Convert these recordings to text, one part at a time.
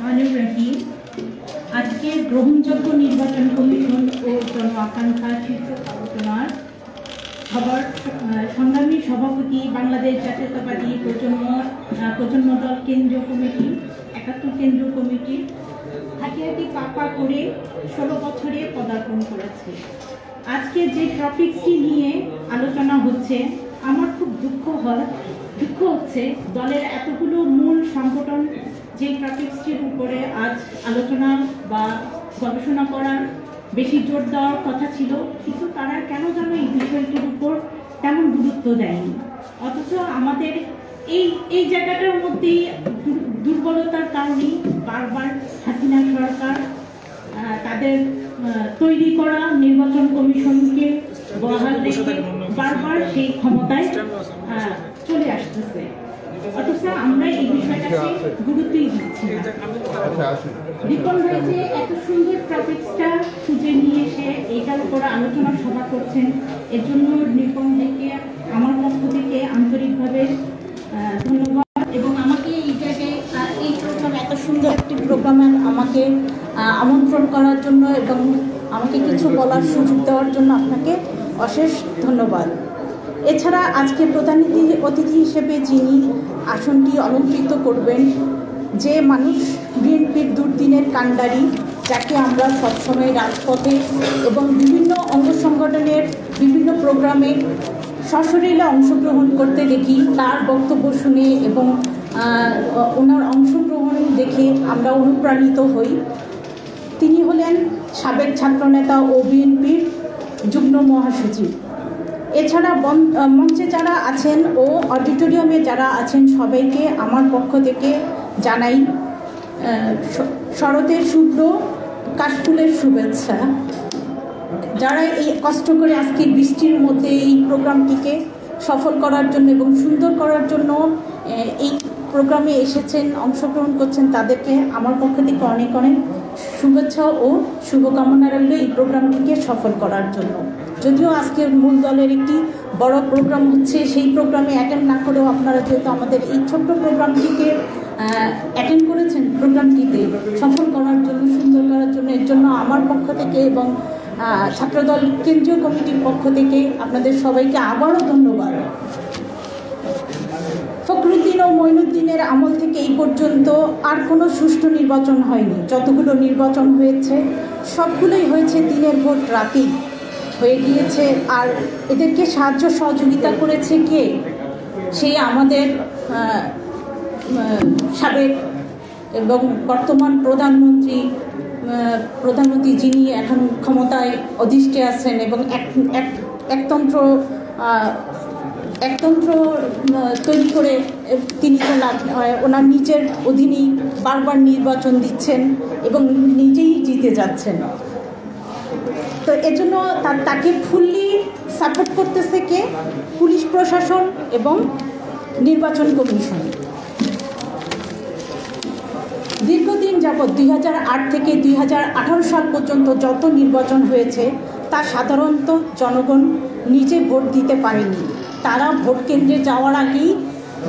রহমানির রহিম। আজকে গ্রহণযোগ্য নির্বাচন কমিশন ও জন আকাঙ্ক্ষা শীর্ষক আলোচনার সংগ্রামী সভাপতি বাংলাদেশ জাতীয়তাবাদী প্রজন্ম দল কেন্দ্রীয় কমিটি ৭১ কেন্দ্রীয় কমিটি হাঁটিহাঁটি পাপা করে ১৬ বছরে পদার্পণ করেছে। আজকে যে টপিকসটি নিয়ে আলোচনা হচ্ছে, আমার খুব দুঃখ হচ্ছে দলের এতগুলো মূল সংগঠন যে টপিকসটির উপরে আজ আলোচনা বা গবেষণা করার বেশি জোর দেওয়ার কথা ছিল, কিন্তু তারা কেন যেন এই বিষয়টির উপর তেমন গুরুত্ব দেয়নি। অথচ আমাদের এই জায়গাটার মধ্যেই দুর্বলতার কারণেই বারবার হাসিনা সরকার তাদের তৈরি করা নির্বাচন কমিশনকে বহাল রেখে বারবার সেই ক্ষমতায় চলে আসতেছে, অথচ আমরা এই বিষয়টাকে গুরুত্বই দিচ্ছি না। রিপন ভাই যে এত সুন্দর টপিকসটা খুঁজে নিয়ে এসে এইটার উপর আলোচনা সভা করছেন, এর জন্য রিপন ভাইকে আমার পক্ষ থেকে আন্তরিকভাবে ধন্যবাদ। এবং আমাকে এই জায়গায় এই প্রোগ্রাম, এত সুন্দর একটি প্রোগ্রামে আমাকে আমন্ত্রণ করার জন্য এবং আমাকে কিছু বলার সুযোগ দেওয়ার জন্য আপনাকে অশেষ ধন্যবাদ। এছাড়া আজকে প্রধান অতিথি হিসেবে যিনি আসনটি অলঙ্কৃত করবেন, যে মানুষ বিএনপির দুর্দিনের কাণ্ডারি, যাকে আমরা সবসময় রাজপথে এবং বিভিন্ন অঙ্গ সংগঠনের বিভিন্ন প্রোগ্রামে সশরীরে অংশগ্রহণ করতে দেখি, তার বক্তব্য শুনে এবং ওনার অংশগ্রহণ দেখে আমরা অনুপ্রাণিত হই। তিনি হলেন সাবেক ছাত্রনেতা ও বিএনপির যুগ্ম মহাসচিব। এছাড়া মঞ্চে যারা আছেন ও অডিটোরিয়ামে যারা আছেন সবাইকে আমার পক্ষ থেকে জানাই শরতের শুভ্র কাশফুলের শুভেচ্ছা। যারা এই কষ্ট করে আজকে বৃষ্টির মধ্যে এই প্রোগ্রামটিকে সফল করার জন্য এবং সুন্দর করার জন্য এই প্রোগ্রামে এসেছেন, অংশগ্রহণ করছেন, তাদেরকে আমার পক্ষ থেকে অনেক অনেক শুভেচ্ছা ও শুভকামনা রইল এই প্রোগ্রামটিকে সফল করার জন্য। যদিও আজকের মূল দলের একটি বড় প্রোগ্রাম হচ্ছে, সেই প্রোগ্রামে অ্যাটেন্ড না করেও আপনারা যেহেতু আমাদের এই ছোট্ট প্রোগ্রামটিকে অ্যাটেন্ড করেছেন, প্রোগ্রামটিতে সফল করার জন্য, সুন্দর করার জন্য, এর জন্য আমার পক্ষ থেকে এবং ছাত্রদল কেন্দ্রীয় কমিটির পক্ষ থেকে আপনাদের সবাইকে আবারও ধন্যবাদ। ফখরুদ্দিন ও মঈনুদ্দিনের আমল থেকে এই পর্যন্ত আর কোনো সুষ্ঠু নির্বাচন হয়নি। যতগুলো নির্বাচন হয়েছে সবগুলোই হয়েছে দিনের ভোট রাতেই হয়ে গিয়েছে। আর এদেরকে সাহায্য সহযোগিতা করেছে কে? সেই আমাদের সাবেক এবং বর্তমান প্রধানমন্ত্রী যিনি এখন ক্ষমতায় অধিষ্ঠে আছেন এবং একতন্ত্র তৈরি করে তিনি ওনার নিজের অধীনেই বারবার নির্বাচন দিচ্ছেন এবং নিজেই জিতে যাচ্ছেন। তো এজন্য তাকে ফুললি সাপোর্ট করতেছে কে? পুলিশ প্রশাসন এবং নির্বাচন কমিশন। দীর্ঘদিন যাবৎ ২০০৮ থেকে ২০১৮ সাল পর্যন্ত যত নির্বাচন হয়েছে তা সাধারণত জনগণ নিজে ভোট দিতে পারেনি। তারা ভোট কেন্দ্রে যাওয়ার আগেই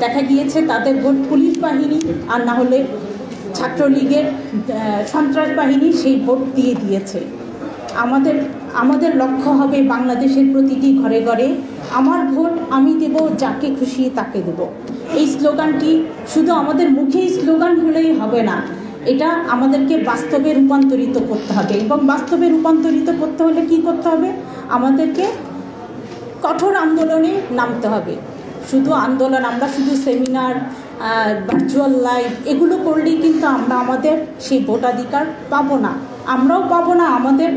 দেখা গিয়েছে তাদের ভোট পুলিশ বাহিনী আর না হলে ছাত্রলীগের সন্ত্রাস বাহিনী সেই ভোট দিয়ে দিয়েছে। আমাদের লক্ষ্য হবে বাংলাদেশের প্রতিটি ঘরে ঘরে আমার ভোট আমি দেব, যাকে খুশি তাকে দেব। এই স্লোগানটি শুধু আমাদের মুখেই স্লোগান হলেই হবে না, এটা আমাদেরকে বাস্তবে রূপান্তরিত করতে হবে। এবং বাস্তবে রূপান্তরিত করতে হলে কি করতে হবে? আমাদেরকে কঠোর আন্দোলনে নামতে হবে। শুধু আন্দোলন, আমরা শুধু সেমিনার, ভার্চুয়াল লাইভ এগুলো করলেই কিন্তু আমরা আমাদের সেই ভোটাধিকার পাবো না। আমরাও পাবো না, আমাদের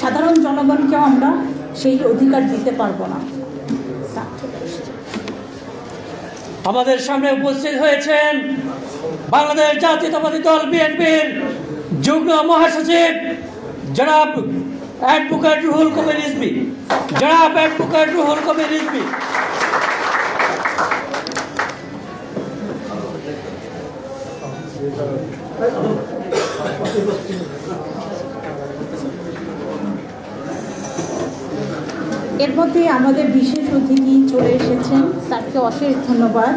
সাধারণ জনগণকেও আমরা সেই অধিকার দিতে পারবো না। আমাদের সামনে উপস্থিত হয়েছেন বাংলাদেশ জাতীয়তাবাদী দল বিএনপির যুগ্ম মহাসচিব জনাব অ্যাডভোকেট রুহুল কবির রিজভী। এর মধ্যে আমাদের বিশেষ অতিথি চলে এসেছেন, তাকে অশেষ ধন্যবাদ।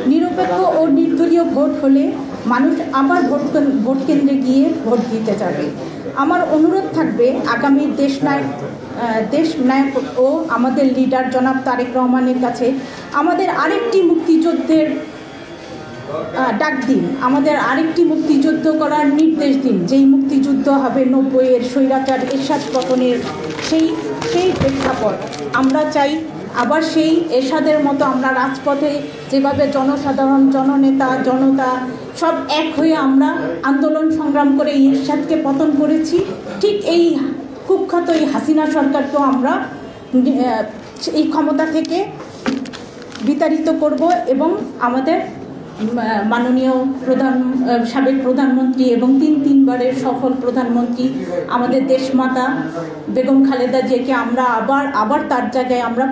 নিরপেক্ষ ও নির্দলীয় ভোট হলে মানুষ আবার ভোট কেন্দ্রে গিয়ে ভোট দিতে যাবে। আমার অনুরোধ থাকবে আগামী দেশ নায়ক ও আমাদের লিডার জনাব তারেক রহমানের কাছে আমাদের আরেকটি মুক্তিযুদ্ধের ডাক দিন, আমাদের আরেকটি মুক্তিযুদ্ধ করার নির্দেশ দিন, যেই মুক্তিযুদ্ধ হবে 90-এর স্বৈরাচার এরশাদ পতনের সেই প্রেক্ষাপট। আমরা চাই আবার সেই এরশাদের মতো আমরা রাজপথে যেভাবে জনসাধারণ, জননেতা, জনতা সব এক হয়ে আমরা আন্দোলন সংগ্রাম করে এরশাদকে পতন করেছি, ঠিক এই কুখ্যাত এই হাসিনা সরকারকেও আমরা এই ক্ষমতা থেকে বিতাড়িত করব এবং আমাদের মাননীয় সাবেক প্রধানমন্ত্রী এবং তিনবারের সফল প্রধানমন্ত্রী আমাদের দেশমাতা বেগম খালেদা জিয়াকে আমরা আবার তার জায়গায় আমরা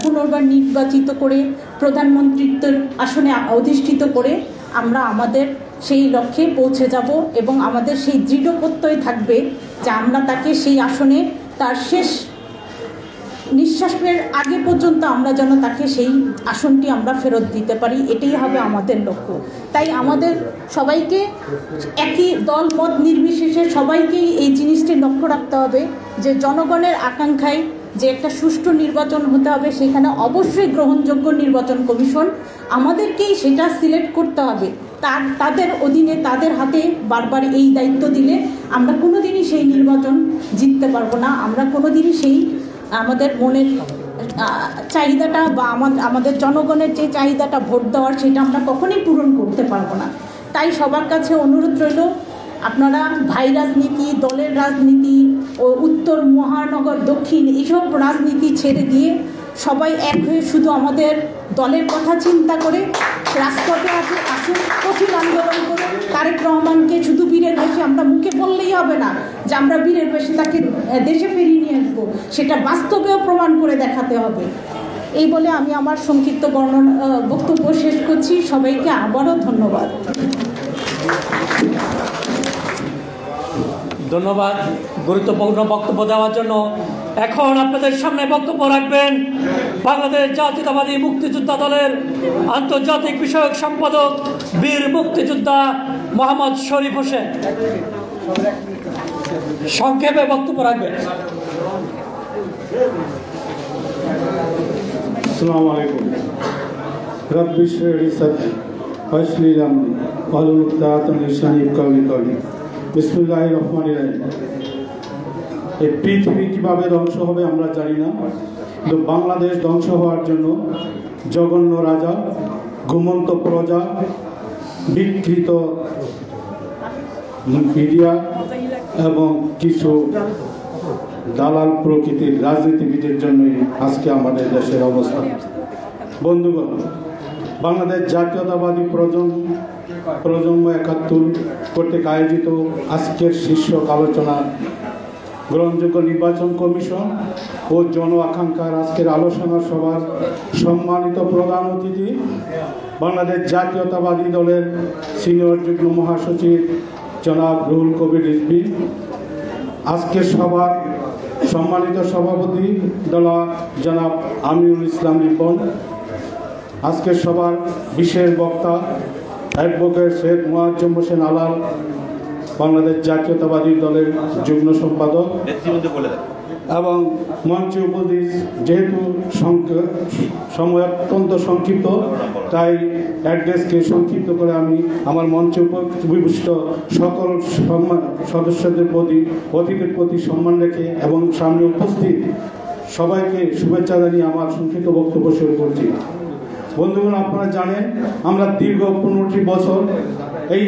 পুনর্বার নির্বাচিত করে প্রধানমন্ত্রীত্বের আসনে অধিষ্ঠিত করে আমরা আমাদের সেই লক্ষ্যে পৌঁছে যাব এবং আমাদের সেই দৃঢ় প্রত্যয় থাকবে যে আমরা তাকে সেই আসনে তার শেষ নিঃশ্বাসের আগে পর্যন্ত আমরা যেন তাকে সেই আসনটি আমরা ফেরত দিতে পারি, এটাই হবে আমাদের লক্ষ্য। তাই আমাদের সবাইকে একই দল মত নির্বিশেষে সবাইকেই এই জিনিসটি লক্ষ্য রাখতে হবে যে জনগণের আকাঙ্ক্ষায় যে একটা সুষ্ঠু নির্বাচন হতে হবে, সেখানে অবশ্যই গ্রহণযোগ্য নির্বাচন কমিশন আমাদেরকেই সেটা সিলেক্ট করতে হবে। তাদের অধীনে তাদের হাতে বারবার এই দায়িত্ব দিলে আমরা কোনোদিনই সেই নির্বাচন জিততে পারবো না, আমরা কোনোদিনই সেই আমাদের মনের চাহিদাটা বা আমাদের জনগণের যে চাহিদাটা ভোট দেওয়ার সেটা আমরা কখনোই পূরণ করতে পারবো না। তাই সবার কাছে অনুরোধ রইল, আপনারা ভাই রাজনীতি, দলের রাজনীতি ও উত্তর মহানগর দক্ষিণ এইসব রাজনীতি ছেড়ে দিয়ে সবাই এক হয়ে শুধু আমাদের দলের কথা চিন্তা করে রাজপথে আসুন, কঠিন আন্দোলন করে তারেক রহমানকে শুধু বীরের বেশে আমরা মুখে বললেই হবে না যে আমরা বীরের বেশে তাকে দেশে ফিরিয়ে নিয়ে আসবো, সেটা বাস্তবেও প্রমাণ করে দেখাতে হবে। এই বলে আমি আমার সংক্ষিপ্ত বক্তব্য শেষ করছি। সবাইকে আবারও ধন্যবাদ। ধন্যবাদ গুরুত্বপূর্ণ বক্তব্য দেওয়ার জন্য। এখন আপনাদের সামনে বক্তব্য রাখবেন বাংলাদেশ জাতীয়তাবাদী মুক্তিযোদ্ধা দলের আন্তর্জাতিক বিষয়ক সম্পাদক বীর মুক্তিযোদ্ধা মোহাম্মদ শরীফ হোসেন। সংক্ষেপে বক্তব্য রাখবেন। আসসালামু আলাইকুম। রব্বি ইশরাহ লি সাদরি ওয়াসির লি আমরি ওয়াহলুল উকদাতাম মিন লিসানি ইয়াফকাহু কওলি। বিসমিল্লাহির রহমানির রহিম। এই পৃথিবী কীভাবে ধ্বংস হবে আমরা জানি না, কিন্তু বাংলাদেশ ধ্বংস হওয়ার জন্য জঘন্য রাজা, ঘুমন্ত প্রজা, বিকৃত মিডিয়া এবং কিছু দালাল প্রকৃতির রাজনীতিবিদের জন্যই আজকে আমাদের দেশের অবস্থা। বন্ধুগণ, বাংলাদেশ জাতীয়তাবাদী প্রজন্ম ৭১ কর্তৃক আয়োজিত আজকের শীর্ষক আলোচনা গ্রহণযোগ্য নির্বাচন কমিশন ও জন আকাঙ্ক্ষার আজকের আলোচনা সভার সম্মানিত প্রধান অতিথি বাংলাদেশ জাতীয়তাবাদী দলের সিনিয়র যুগ্ম মহাসচিব জনাব রুহুল কবির রিজভী, আজকের সভার সম্মানিত সভাপতি জনাব আমিনুল ইসলাম রিপন, আজকের সভার বিশেষ বক্তা অ্যাডভোকেট শেখ মুয়াজ্জম হোসেন আলাল, বাংলাদেশ জাতীয়তাবাদী দলের যুগ্ম সম্পাদক, এবং মঞ্চে উপস্থিত, যেহেতু সময় অত্যন্ত সংক্ষিপ্ত তাই অ্যাড্রেসকে সংক্ষিপ্ত করে আমি আমার মঞ্চে উপবিষ্ট সকল সদস্যদের প্রতি, অতিথির প্রতি সম্মান রেখে এবং সামনে উপস্থিত সবাইকে শুভেচ্ছা জানিয়ে আমার সংক্ষিপ্ত বক্তব্য শুরু করছি। বন্ধুগণ, আপনারা জানেন আমরা দীর্ঘ 15টি বছর এই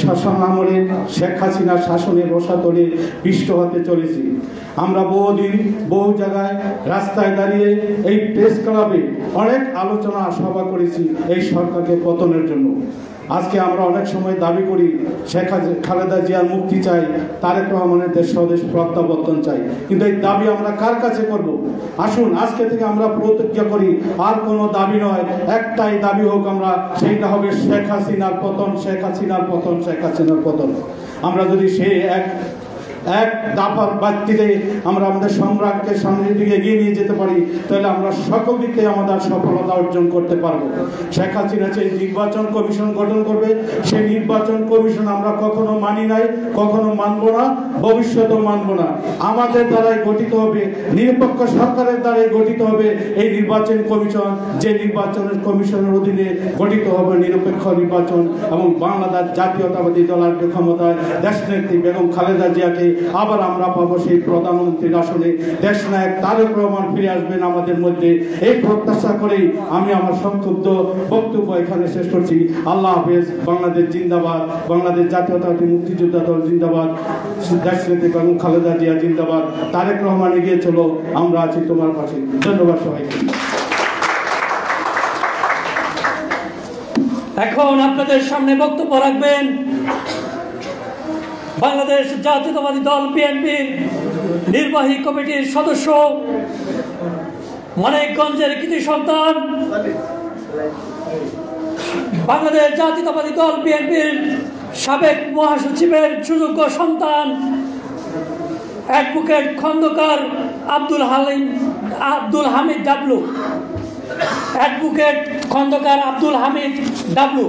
শাসন আমলে শেখ হাসিনার শাসনের রসাতলে পিষ্ট হতে চলেছি। আমরা বহুদিন বহু জায়গায় রাস্তায় দাঁড়িয়ে এই প্রেস ক্লাবে অনেক আলোচনা সভা করেছি এই সরকারকে পতনের জন্য। আজকে আমরা অনেক সময় দাবি করি শেখ খালেদা জিয়ার মুক্তি চাই, তারেক রহমানের দেশ স্বদেশ প্রত্যাবর্তন চাই, কিন্তু এই দাবি আমরা কার কাছে করব? আসুন আজকে থেকে আমরা প্রতিজ্ঞা করি আর কোনো দাবি নয়, একটাই দাবি হোক, আমরা সেইটা হবে শেখ হাসিনার পতন, শেখ হাসিনার পতন, শেখ হাসিনার পতন। আমরা যদি সেই এক এক দাফার ভিত্তিতে আমরা আমাদের সংগ্রামকে সামনের দিকে এগিয়ে নিয়ে যেতে পারি, তাহলে আমরা সকল দিকে আমাদের সফলতা অর্জন করতে পারবো। শেখ হাসিনা যে নির্বাচন কমিশন গঠন করবে, সেই নির্বাচন কমিশন আমরা কখনো মানি নাই, কখনো মানবো না, ভবিষ্যতেও মানবো না। আমাদের দ্বারাই গঠিত হবে, নিরপেক্ষ সরকারের দ্বারাই গঠিত হবে এই নির্বাচন কমিশন, যে নির্বাচনের কমিশনের অধীনে গঠিত হবে নিরপেক্ষ নির্বাচন এবং বাংলাদেশ জাতীয়তাবাদী দলের ক্ষমতায় দেশনেত্রী বেগম খালেদা জিয়াকে আবার আমরা পাবো সেই প্রধানমন্ত্রীর আসনে। দেশনায়ক তারেক রহমান ফিরে আসবেন আমাদের মধ্যে, এই প্রত্যাশা করেই আমি আমার সংক্ষিপ্ত বক্তব্য এখানে শেষ করছি। আল্লাহ হাফেজ। বাংলাদেশ জিন্দাবাদ, বাংলাদেশ জাতীয়তাবাদী মুক্তিযোদ্ধা দল জিন্দাবাদ, দেশনেত্রী বেগম খালেদা জিয়া জিন্দাবাদ, তারেক রহমান এগিয়ে চলো, আমরা আছি তোমার পাশে। ধন্যবাদ সবাইকে। এখন আপনাদের সামনে বক্তব্য রাখবেন বাংলাদেশ জাতীয়তাবাদী দল বিএনপির নির্বাহী কমিটির সদস্য, মানিকগঞ্জের কৃতি সন্তান, বাংলাদেশ জাতীয়তাবাদী দল বিএনপির সাবেক মহাসচিবের সুযোগ্য সন্তান, অ্যাডভোকেট খন্দকার আব্দুল হামিদ ডাবলু। অ্যাডভোকেট খন্দকার আব্দুল হামিদ ডাবলু।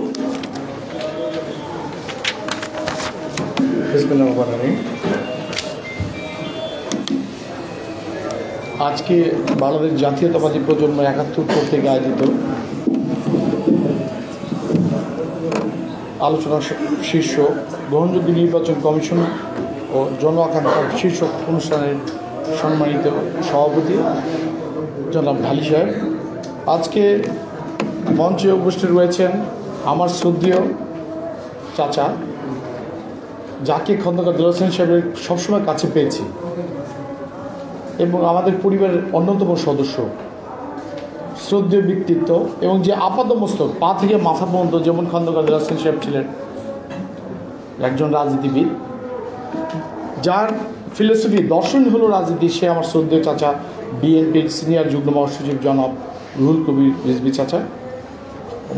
আজকে বাংলাদেশ জাতীয়তাবাদী প্রজন্ম ৭১ থেকে আয়োজিত আলোচনা শীর্ষ গ্রহণযোগ্য নির্বাচন কমিশন ও জন আকাঙ্ক্ষার শীর্ষক অনুষ্ঠানের সম্মানিত সভাপতি জনাব ঢালি সাহেব, আজকে মঞ্চে উপস্থিত রয়েছেন আমার শ্রদ্ধেয় চাচা, যাকে খন্দকার দেলোয়ার হোসেন সাহেবের সবসময় কাছে পেয়েছি এবং আমাদের পরিবারের অন্যতম সদস্য, শ্রদ্ধেয় ব্যক্তিত্ব এবং যে আপাদমস্তক পা থেকে মাথা পর্যন্ত যেমন খন্দকার দেলোয়ার হোসেন সাহেব ছিলেন একজন রাজনীতিবিদ, যার ফিলোসফি দর্শন হলো রাজনীতি, সে আমার শ্রদ্ধেয় চাচা বিএনপির সিনিয়র যুগ্ম মহাসচিব জনাব রুহুল কবির রিজভী চাচা।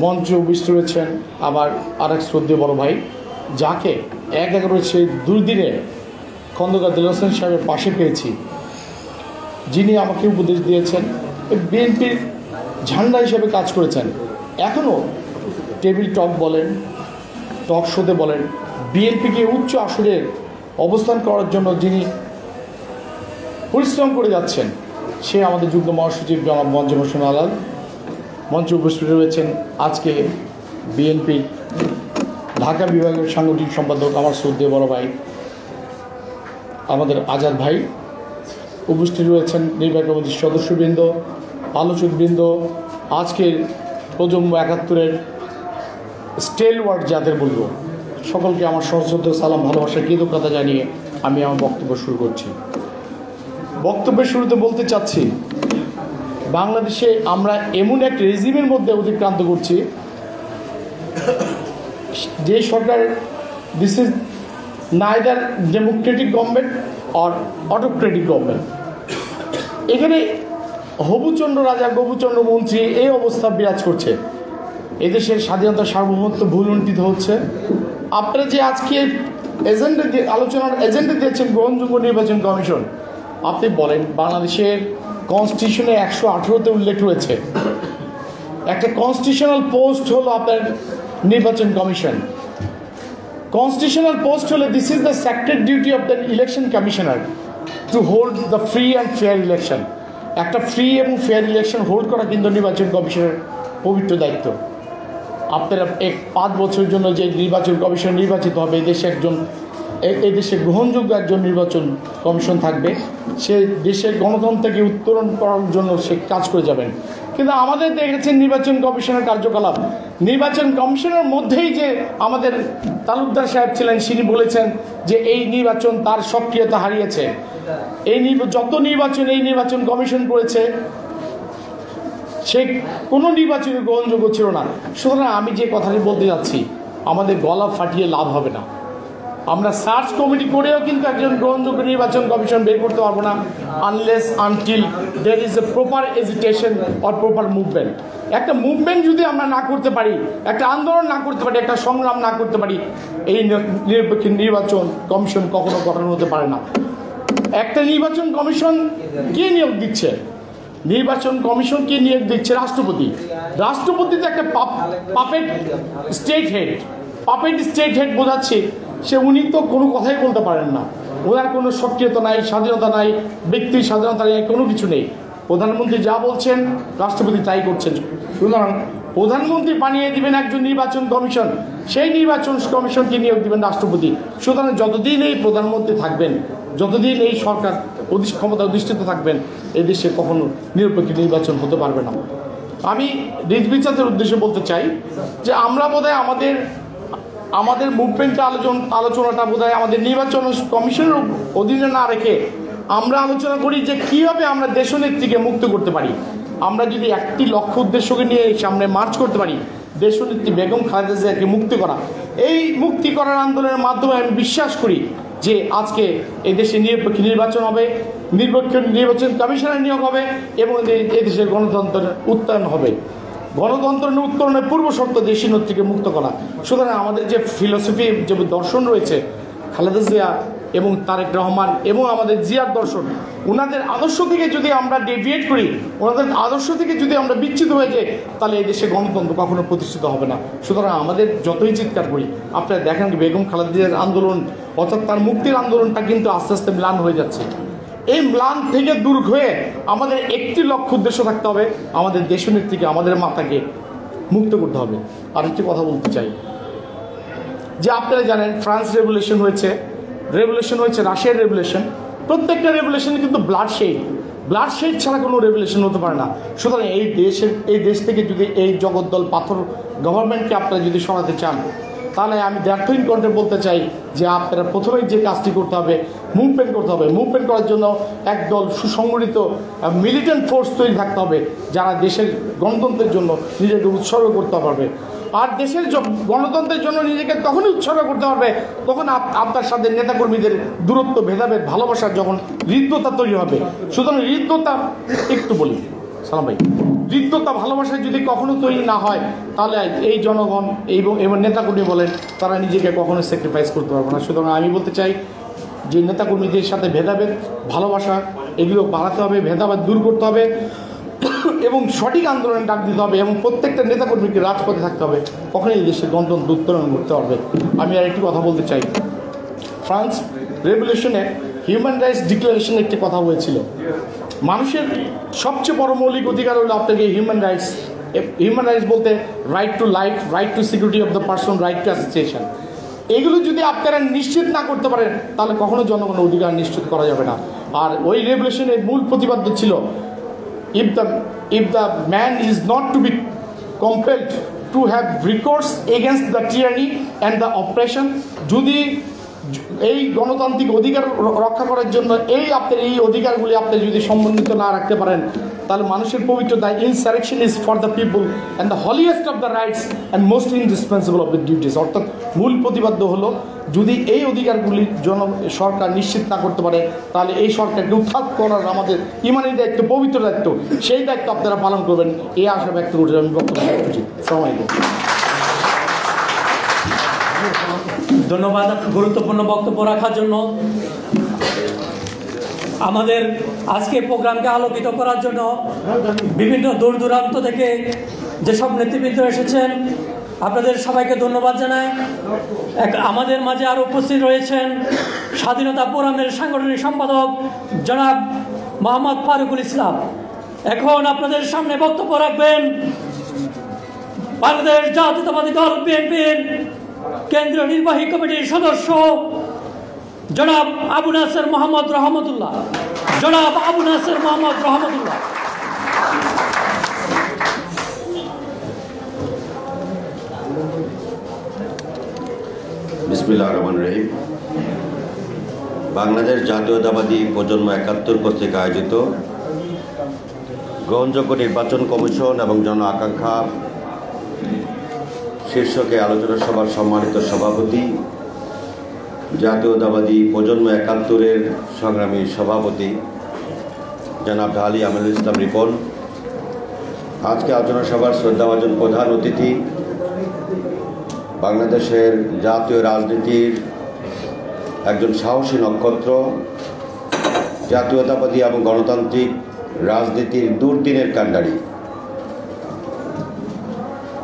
মঞ্চে উপস্থিত রয়েছেন আবার আরেক শ্রদ্ধেয় বড় ভাই, যাকে ১/১১ সেই দুর্দিনে খন্দকার দেলোয়ার হোসেন সাহেবের পাশে পেয়েছি, যিনি আমাকে উপদেশ দিয়েছেন, বিএনপির ঝান্ডা হিসেবে কাজ করেছেন। এখনও টেবিল টক বলেন, টক শোতে বলেন, বিএনপিকে উচ্চ আসনে অবস্থান করার জন্য যিনি পরিশ্রম করে যাচ্ছেন, সে আমাদের যুগ্ম মহাসচিব জনাব মঞ্জুর হোসেন আলাল। মঞ্চে উপস্থিত রয়েছেন আজকে বিএনপির ঢাকা বিভাগের সাংগঠনিক সম্পাদক আমার শ্রদ্ধেয় বড় ভাই আমাদের আজাদ ভাই। উপস্থিত রয়েছেন নির্বাহী কমিটির সদস্যবৃন্দ, আলোচকবৃন্দ, আজকের প্রজন্ম ৭১-এর স্টেলওয়ার্ড যাদের বলবো, সকলকে আমার সশ্রদ্ধ সালাম, ভালোবাসা, কৃতজ্ঞতা জানিয়ে আমি আমার বক্তব্য শুরু করছি। বক্তব্যের শুরুতে বলতে চাচ্ছি, বাংলাদেশে আমরা এমন এক রেজিমের মধ্যে অতিক্রান্ত করছি, যে সরকার, this is neither democratic government or autocratic government. এখানে হবুচন্দ্র রাজা, গবুচন্দ্র মন্ত্রী, এই অবস্থা বিরাজ করছে। এদেশের স্বাধীনতা সার্বভৌমত্ব ভূলুণ্ঠিত হচ্ছে। আপনারা যে আজকে এজেন্ডা দিয়ে আলোচনার এজেন্ডা দিয়েছেন গ্রহণযোগ্য নির্বাচন কমিশন, আপনি বলেন বাংলাদেশের কনস্টিটিউশনে ১১৮-তে উল্লেখ রয়েছে একটা কনস্টিটিউশনাল পোস্ট হলো আপনার নির্বাচন কমিশন। কনস্টিটিউশনাল পোস্ট হলে this is the secret duty of the election commissioner to hold the free and fair election. একটা ফ্রি এবং ফেয়ার ইলেকশন হোল্ড করা কিন্তু নির্বাচন কমিশনের পবিত্র দায়িত্ব। আপনারা ৫ বছরের জন্য যে নির্বাচন কমিশন নির্বাচিত হবে, এদেশে গ্রহণযোগ্য একজন নির্বাচন কমিশন থাকবে, সে দেশের গণতন্ত্রকে উত্তরণ করার জন্য সে কাজ করে যাবেন। কিন্তু আমাদের দেখেছেন নির্বাচন কমিশনের কার্যকলাপ, নির্বাচন কমিশনের মধ্যেই যে আমাদের তালুকদার সাহেব ছিলেন, তিনি বলেছেন যে এই নির্বাচন তার সক্রিয়তা হারিয়েছে। যত নির্বাচন এই নির্বাচন কমিশন করেছে, সে কোনো নির্বাচনে গ্রহণযোগ্য ছিল না। সুতরাং আমি যে কথাটি বলতে যাচ্ছি, আমাদের গলা ফাটিয়ে লাভ হবে না। আমরা সার্চ কমিটি করেও কিন্তু একজন গ্রহণযোগ্য নির্বাচন কমিশন বের করতে পারবো না, unless until there is a proper agitation or proper movement. একটা মুভমেন্ট যদি আমরা না করতে পারি, একটা আন্দোলন না করতে পারি, একটা সংগ্রাম না করতে পারি, এই নিরপেক্ষ নির্বাচন কমিশন কখনো গঠন হতে পারে না। একটা নির্বাচন কমিশন কে নিয়োগ দিচ্ছে? নির্বাচন কমিশন কে নিয়োগ দিচ্ছে? রাষ্ট্রপতি। রাষ্ট্রপতি তো একটা puppet state head. Puppet state head বোঝাচ্ছে উনি তো কোনো কথাই বলতে পারেন না, ওনার কোনো সক্রিয়তা নাই, স্বাধীনতা নাই, ব্যক্তির স্বাধীনতা নেই, কোনো কিছু নেই। প্রধানমন্ত্রী যা বলছেন রাষ্ট্রপতি তাই করছেন। সুতরাং প্রধানমন্ত্রী বানিয়ে দিবেন একজন নির্বাচন কমিশন, সেই নির্বাচন কমিশনকে নিয়োগ দিবেন রাষ্ট্রপতি। সুতরাং যতদিন এই প্রধানমন্ত্রী থাকবেন, যতদিন এই সরকার ক্ষমতা অধিষ্ঠিত থাকবেন, এই দেশে কখনো নিরপেক্ষ নির্বাচন হতে পারবে না। আমি নির্বিচারের উদ্দেশ্যে বলতে চাই যে আমরা বোধহয় আমাদের মুভমেন্টটা আলোচনাটা বোধহয় আমাদের নির্বাচন কমিশনের অধীনে না রেখে আমরা আলোচনা করি যে কীভাবে আমরা দেশনেত্রীকে মুক্ত করতে পারি। আমরা যদি একটি লক্ষ্য উদ্দেশ্যকে নিয়ে সামনে মার্চ করতে পারি, দেশনেত্রী বেগম খালেদা জিয়াকে মুক্তি করা, এই মুক্তি করার আন্দোলনের মাধ্যমে আমি বিশ্বাস করি যে আজকে এই দেশে নিরপেক্ষ নির্বাচন হবে, নিরপেক্ষ নির্বাচন কমিশনের নিয়োগ হবে এবং এই দেশের গণতন্ত্রের উত্তরণ হবে। গণতন্ত্র উত্তরণের পূর্ব শর্ত দেশনেত্রীকে মুক্ত করা। সুতরাং আমাদের যে ফিলসফি, যে দর্শন রয়েছে খালেদা জিয়া এবং তারেক রহমান এবং আমাদের জিয়ার দর্শন, ওনাদের আদর্শ থেকে যদি আমরা ডেভিয়েট করি, ওনাদের আদর্শ থেকে যদি আমরা বিচ্ছিন্ন হয়ে যাই, তাহলে এই দেশে গণতন্ত্র কখনো প্রতিষ্ঠিত হবে না। সুতরাং আমাদের যতই চিৎকার করি, আপনারা দেখেন বেগম খালেদা জিয়ার আন্দোলন অর্থাৎ তার মুক্তির আন্দোলনটা কিন্তু আস্তে আস্তে ম্লান হয়ে যাচ্ছে। এই ম্লান থেকে দূর হয়ে আমাদের একটি লক্ষ্য উদ্দেশ্য থাকতে হবে, আমাদের দেশনেত্রীকে, আমাদের মাতাকে মুক্ত করতে হবে। আর একটি কথা বলতে চাই যে আপনারা জানেন ফ্রান্স রেভলিউশন হয়েছে, রাশিয়ার রেভলিউশন। প্রত্যেকটা রেভলিউশন কিন্তু ব্লাডশেড ছাড়া কোনো রেভলিউশন হতে পারে না। সুতরাং এই দেশ থেকে যদি এই জগদ্দল পাথর গভর্নমেন্টকে আপনারা যদি সরাতে চান, তাহলে আমি দ্ব্যর্থহীন কণ্ঠে বলতে চাই যে আপনারা প্রথমেই যে কাজটি করতে হবে, মুভমেন্ট করতে হবে। মুভমেন্ট করার জন্য একদল সুসংগঠিত মিলিটেন্ট ফোর্স তৈরি থাকতে হবে, যারা দেশের গণতন্ত্রের জন্য নিজেকে উৎসর্গ করতে পারবে। আর দেশের গণতন্ত্রের জন্য নিজেকে তখনই উৎসর্গ করতে পারবে যখন আপনার সাথে নেতাকর্মীদের দূরত্ব, ভেদাভেদ, ভালোবাসার যখন হৃদ্যতা তৈরি হবে। সুতরাং হৃদ্যতা, একটু বলি সালাম ভাই, হৃদ্যতা ভালোবাসায় যদি কখনো তৈরি না হয়, তাহলে এই জনগণ এবং নেতাকর্মী বলেন, তারা নিজেকে কখনো স্যাক্রিফাইস করতে পারবে না। সুতরাং আমি বলতে চাই যে নেতাকর্মীদের সাথে ভেদাভেদ, ভালোবাসা এগুলো বাড়াতে হবে, ভেদাভেদ দূর করতে হবে এবং সঠিক আন্দোলনে ডাক দিতে হবে এবং প্রত্যেকটা নেতাকর্মীকে রাজপথে থাকতে হবে, কখনোই এই দেশের গণতন্ত্র উত্তরণ করতে পারবে। আমি আর একটি কথা বলতে চাই, ফ্রান্স রেভলিউশনে হিউম্যান রাইটস ডিক্লারেশনে একটি কথা হয়েছিল, মানুষের সবচেয়ে বড় মৌলিক অধিকার হলো আপনাকে হিউম্যান রাইটস বলতে right to life, right two security of the person, right two association. এগুলো যদি আপনারা নিশ্চিত না করতে পারেন, তাহলে কখনো জনগণের অধিকার নিশ্চিত করা যাবে না। আর ওই রেভলিউশনের মূল প্রতিপাদ্য ছিল, if the man is not to be compelled to have recourse against the tyranny and the oppression, যদি এই গণতান্ত্রিক অধিকার রক্ষা করার জন্য আপনার এই অধিকারগুলি আপনি যদি সম্বন্ধিত না রাখতে পারেন, তাহলে মানুষের পবিত্রতা, insurrection is for the people and the holiest of the rights and most indispensable of the duties. অর্থাৎ মূল প্রতিপাদ্য হলো, যদি এই অধিকারগুলি সরকার নিশ্চিত না করতে পারে, তাহলে এই সরকারকে উৎখাত করার আমাদের ইমানি দায়িত্ব, পবিত্র দায়িত্ব, সেই দায়িত্ব আপনারা পালন করবেন, এই আশা ব্যক্ত করে আমি বক্তব্য রাখা উচিত। আসসালামু আলাইকুম। ধন্যবাদ গুরুত্বপূর্ণ বক্তব্য রাখার জন্য। আমাদের আজকে প্রোগ্রামকে আলোকিত করার জন্য বিভিন্ন দূর দূরান্ত থেকে যেসব নেতৃবৃন্দ এসেছেন, আপনাদের সবাইকে ধন্যবাদ জানাই। আমাদের মাঝে আরও উপস্থিত রয়েছেন স্বাধীনতা ফোরামের সাংগঠনিক সম্পাদক জনাব মোহাম্মদ ফারুকুল ইসলাম। এখন আপনাদের সামনে বক্তব্য রাখবেন বাংলাদেশ জাতীয়তাবাদী দল বিএনপির কেন্দ্রীয় নির্বাহী কমিটির সদস্য জনাব আবু নাসের মোহাম্মদ রহমতুল্লাহ। বিসমিল্লাহির রহমানির রহিম। বাংলাদেশ জাতীয়তাবাদী প্রজন্ম ৭১ কর্তৃক আয়োজিত গ্রহণযোগ্য নির্বাচন কমিশন এবং জন আকাঙ্ক্ষা শীর্ষকে আলোচনা সভার সম্মানিত সভাপতি, জাতীয়তাবাদী প্রজন্ম ৭১-এর সংগ্রামী সভাপতি জনাব ঢালি আমিনুল ইসলাম রিপন, আজকে আলোচনা সভার শ্রদ্ধাভাজন প্রধান অতিথি, বাংলাদেশের জাতীয় রাজনীতির একজন সাহসী নক্ষত্র, জাতীয়তাবাদী এবং গণতান্ত্রিক রাজনীতির দুর্দিনের কাণ্ডারি,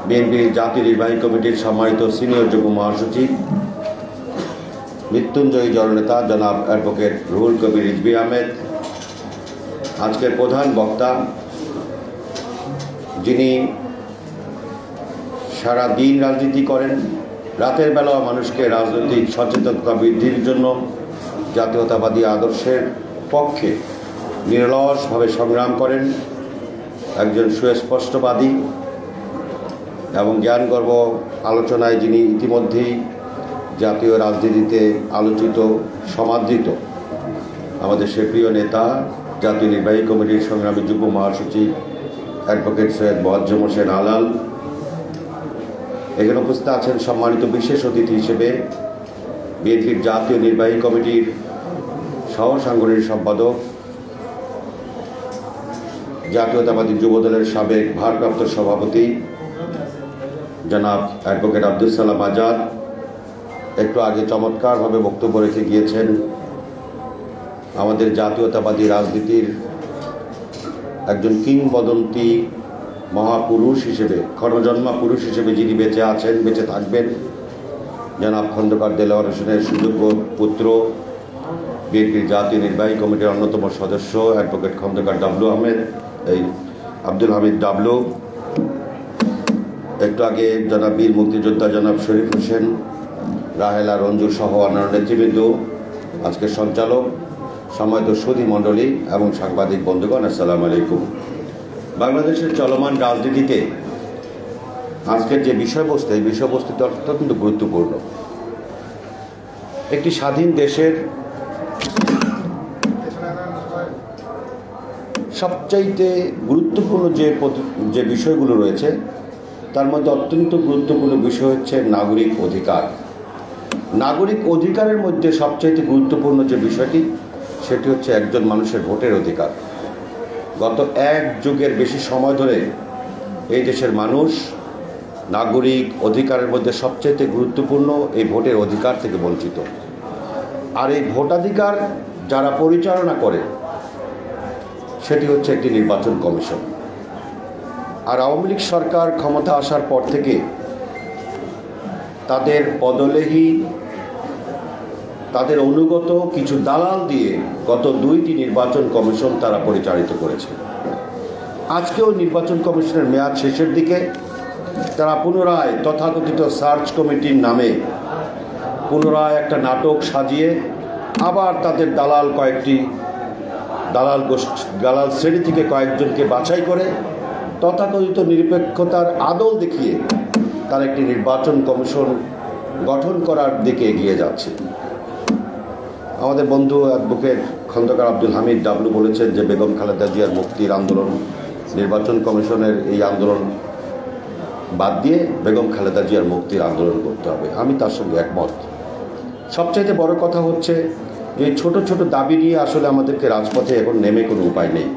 বিএনপির জাতীয় নির্বাহী কমিটির সম্মানিত সিনিয়র যুগ্ম মহাসচিব, মৃত্যুঞ্জয়ী জননেতা জনাব অ্যাডভোকেট রুহুল কবির রিজভী আহমেদ, আজকের প্রধান বক্তা যিনি সারা দিন রাজনীতি করেন, রাতের বেলা মানুষকে রাজনৈতিক সচেতনতা বৃদ্ধির জন্য জাতীয়তাবাদী আদর্শের পক্ষে নিরলসভাবে সংগ্রাম করেন, একজন সুস্পষ্টবাদী এবং জ্ঞানগর্ভ আলোচনায় যিনি ইতিমধ্যেই জাতীয় রাজনীতিতে আলোচিত সমাদৃত আমাদের সে প্রিয় নেতা, জাতীয় নির্বাহী কমিটির সংগ্রামী যুগ্ম মহাসচিব অ্যাডভোকেট সৈয়দ মোয়াজ্জেম হোসেন আলাল। এখানে উপস্থিত আছেন সম্মানিত বিশেষ অতিথি হিসেবে বিএনপির জাতীয় নির্বাহী কমিটির সহ সাংগঠনিক সম্পাদক, জাতীয়তাবাদী যুবদলের সাবেক ভারপ্রাপ্ত সভাপতি জনাব অ্যাডভোকেট আব্দুল সালাম আজাদ। একটু আগে চমৎকারভাবে বক্তব্য রেখে গিয়েছেন আমাদের জাতীয়তাবাদী রাজনীতির একজন কিংবদন্তি মহাপুরুষ হিসেবে, ক্ষণজন্মা পুরুষ হিসেবে যিনি বেঁচে আছেন, বেঁচে থাকবেন, জনাব খন্দকার দেলোয়ার হোসেনের সুযোগ্য পুত্র, বিএনপির জাতীয় নির্বাহী কমিটির অন্যতম সদস্য অ্যাডভোকেট খন্দকার আব্দুল হামিদ ডাবলু। একটু আগে জনাব বীর মুক্তিযোদ্ধা জনাব শরীফ হোসেন, রাহেলা রঞ্জু সহ অন্যান্য নেতৃবৃন্দ, আজকের সঞ্চালক, সম্মানিত সুধী মণ্ডলী এবং সাংবাদিক বন্ধুগণ, আসসালামু আলাইকুম। বাংলাদেশের চলমান রাজনীতিতে আজকের যে বিষয়বস্তু, এই বিষয়বস্তুটি অত্যন্ত গুরুত্বপূর্ণ। একটি স্বাধীন দেশের সবচাইতে গুরুত্বপূর্ণ যে বিষয়গুলো রয়েছে তার মধ্যে অত্যন্ত গুরুত্বপূর্ণ বিষয় হচ্ছে নাগরিক অধিকার। নাগরিক অধিকারের মধ্যে সবচাইতে গুরুত্বপূর্ণ যে বিষয়টি, সেটি হচ্ছে একজন মানুষের ভোটের অধিকার। গত এক যুগের বেশি সময় ধরে এই দেশের মানুষ নাগরিক অধিকারের মধ্যে সবচাইতে গুরুত্বপূর্ণ এই ভোটের অধিকার থেকে বঞ্চিত। আর এই ভোটাধিকার যারা পরিচালনা করে সেটি হচ্ছে একটি নির্বাচন কমিশন। আর আওয়ামী লীগ সরকার ক্ষমতা আসার পর থেকে তাদের পদলেহী, তাদের অনুগত কিছু দালাল দিয়ে গত 2টি নির্বাচন কমিশন তারা পরিচালিত করেছে। আজকেও নির্বাচন কমিশনের মেয়াদ শেষের দিকে তারা পুনরায় তথাকথিত সার্চ কমিটির নামে পুনরায় একটা নাটক সাজিয়ে আবার তাদের দালাল শ্রেণী থেকে কয়েকজনকে বাছাই করে তথাকথিত নিরপেক্ষতার আদল দেখিয়ে তারা একটি নির্বাচন কমিশন গঠন করার দিকে এগিয়ে যাচ্ছে। আমাদের বন্ধু অ্যাডভোকেট খন্দকার আব্দুল হামিদ ডাবলু বলেছেন যে বেগম খালেদা জিয়ার মুক্তির আন্দোলন, নির্বাচন কমিশনের এই আন্দোলন বাদ দিয়ে বেগম খালেদা জিয়ার মুক্তির আন্দোলন করতে হবে। আমি তার সঙ্গে একমত। সবচাইতে বড় কথা হচ্ছে যে ছোট ছোট দাবি নিয়ে আসলে আমাদেরকে রাজপথে এখন নেমে কোনো উপায় নেই।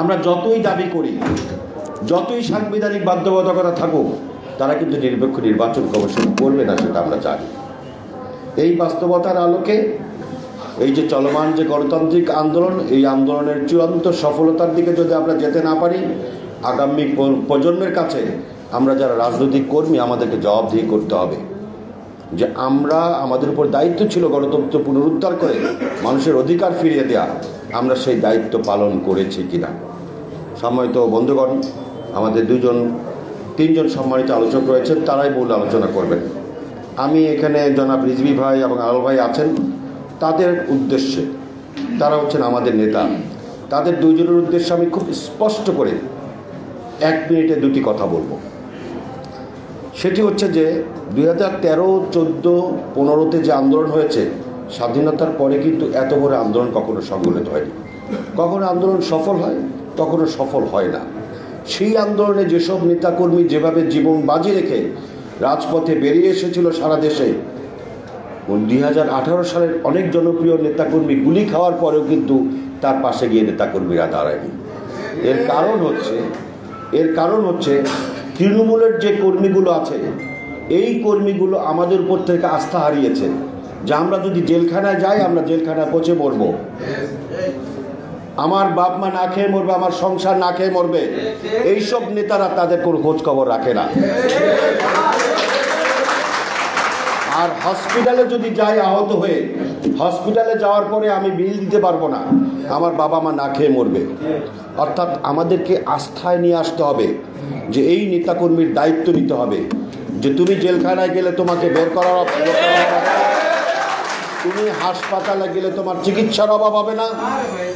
আমরা যতই দাবি করি, যতই সাংবিধানিক বাধ্যবাধকতা থাকুক, তারা কিন্তু নিরপেক্ষ নির্বাচন কমিশন করবে না, সেটা আমরা জানি। এই বাস্তবতার আলোকে এই যে চলমান যে গণতান্ত্রিক আন্দোলন, এই আন্দোলনের চূড়ান্ত সফলতার দিকে যদি আমরা যেতে না পারি, আগামী প্রজন্মের কাছে আমরা যারা রাজনৈতিক কর্মী আমাদেরকে জবাবদিহি করতে হবে যে আমরা, আমাদের উপর দায়িত্ব ছিল গণতন্ত্র পুনরুদ্ধার করে মানুষের অধিকার ফিরিয়ে দেওয়া, আমরা সেই দায়িত্ব পালন করেছি কিনা। সম্মানিত বন্ধুগণ, আমাদের 3জন সম্মানিত আলোচক রয়েছেন, তারাই মূল আলোচনা করবেন। আমি এখানে জনাব রিজভী ভাই এবং আল ভাই আছেন, তাদের উদ্দেশ্যে, তারা হচ্ছেন আমাদের নেতা, তাদের 2 জনের উদ্দেশ্যে আমি খুব স্পষ্ট করে 1 মিনিটে 2টি কথা বলবো। সেটি হচ্ছে যে 2013, 14, 15তে যে আন্দোলন হয়েছে, স্বাধীনতার পরে কিন্তু এত বড় আন্দোলন কখনো সংগঠিত হয়নি। কখনো আন্দোলন সফল হয়, কখনো সফল হয় না। সেই আন্দোলনে যেসব নেতাকর্মী যেভাবে জীবন বাজি রেখে রাজপথে বেরিয়ে এসেছিল সারা দেশে, 2018 সালের অনেক জনপ্রিয় নেতাকর্মী গুলি খাওয়ার পরেও কিন্তু তার পাশে গিয়ে নেতাকর্মীরা দাঁড়ায়নি। এর কারণ হচ্ছে এর কারণ হচ্ছে তৃণমূলের যে কর্মীগুলো আছে এই কর্মীগুলো আমাদের উপর থেকে আস্থা হারিয়েছে যে আমরা যদি জেলখানায় যাই আমরা জেলখানায় পচে মরবো, আমার বাপ মা না খেয়ে মরবে, আমার সংসার না খেয়ে মরবে। এইসব নেতারা তাদের কোনো খোঁজ খবর রাখে না। আর হসপিটালে যদি যাই আহত হয়ে, হসপিটালে যাওয়ার পরে আমি বিল দিতে পারবো না, আমার বাবা মা না খেয়ে মরবে। অর্থাৎ আমাদেরকে আস্থায় নিয়ে আসতে হবে যে এই নেতাকর্মীর দায়িত্ব নিতে হবে যে তুমি জেলখানায় গেলে তোমাকে বের করার হবে, তুমি হাসপাতালে গেলে তোমার চিকিৎসার অভাব হবে না,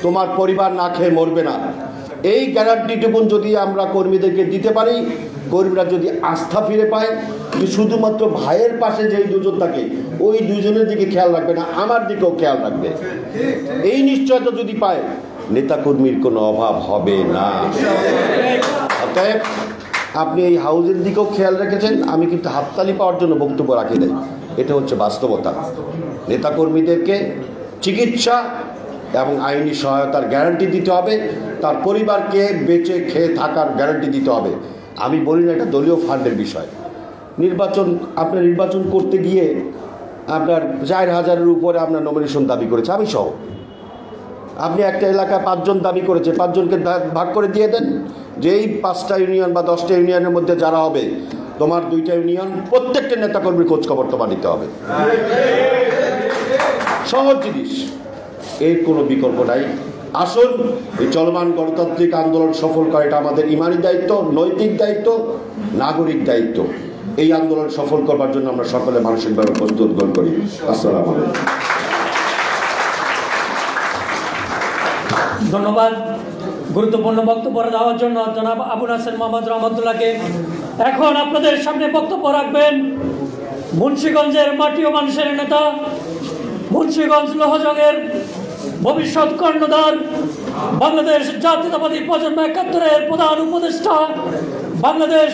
তোমার পরিবার না খেয়ে মরবে না। এই গ্যারান্টিটুকুন যদি আমরা কর্মীদেরকে দিতে পারি, কর্মীরা যদি আস্থা ফিরে পায় যে শুধুমাত্র ভাইয়ের পাশে যেই দুজন থাকে ওই দুজনের দিকে খেয়াল রাখবে না, আমার দিকেও খেয়াল রাখবে, এই নিশ্চয়তা যদি পায় নেতাকর্মীর কোনো অভাব হবে না। অতএব আপনি এই হাউজের দিকেও খেয়াল রেখেছেন, আমি কিন্তু হাততালি পাওয়ার জন্য বক্তব্য রাখি নাই, এটা হচ্ছে বাস্তবতা। নেতাকর্মীদেরকে চিকিৎসা এবং আইনি সহায়তার গ্যারান্টি দিতে হবে, তার পরিবারকে বেঁচে খেয়ে থাকার গ্যারান্টি দিতে হবে। আমি বলি না এটা দলীয় ফান্ডের বিষয়। আপনার নির্বাচন করতে গিয়ে আপনার 4000-এর উপরে আপনার নমিনেশন দাবি করেছে, আমি সহ। আপনি একটা এলাকায় 5 জন দাবি করেছে, 5 জনকে ভাগ করে দিয়ে দেন যে এই 5টা ইউনিয়ন বা 10টা ইউনিয়নের মধ্যে যারা হবে, তোমার 2টা ইউনিয়ন, প্রত্যেকটা নেতাকর্মীর খোঁজখবর তোমার নিতে হবে। সহজ জিনিস, এর কোনো বিকল্প নাই। আসুন এই চলমান গণতান্ত্রিক আন্দোলন সফল করা এটা আমাদের ইমানি দায়িত্ব, নৈতিক দায়িত্ব, নাগরিক দায়িত্ব। এই আন্দোলন সফল করবার জন্য আমরা সকলে মানসিকভাবে প্রস্তুত গ্রহণ করি। আসসালামু আলাইকুম। ধন্যবাদ গুরুত্বপূর্ণ বক্তব্য দেওয়ার জন্য জনাব আবু নাসের মোহাম্মদ রহমতুল্লাহকে। এখন আপনাদের সামনে বক্তব্য রাখবেন মুন্সিগঞ্জের মাটি ও মানুষের নেতা, মুন্সিগঞ্জ লোহজংয়ের ভবিষ্যৎ কর্ণধার, বাংলাদেশ জাতীয়তাবাদী প্রজন্ম 71-এর প্রধান উপদেষ্টা, বাংলাদেশ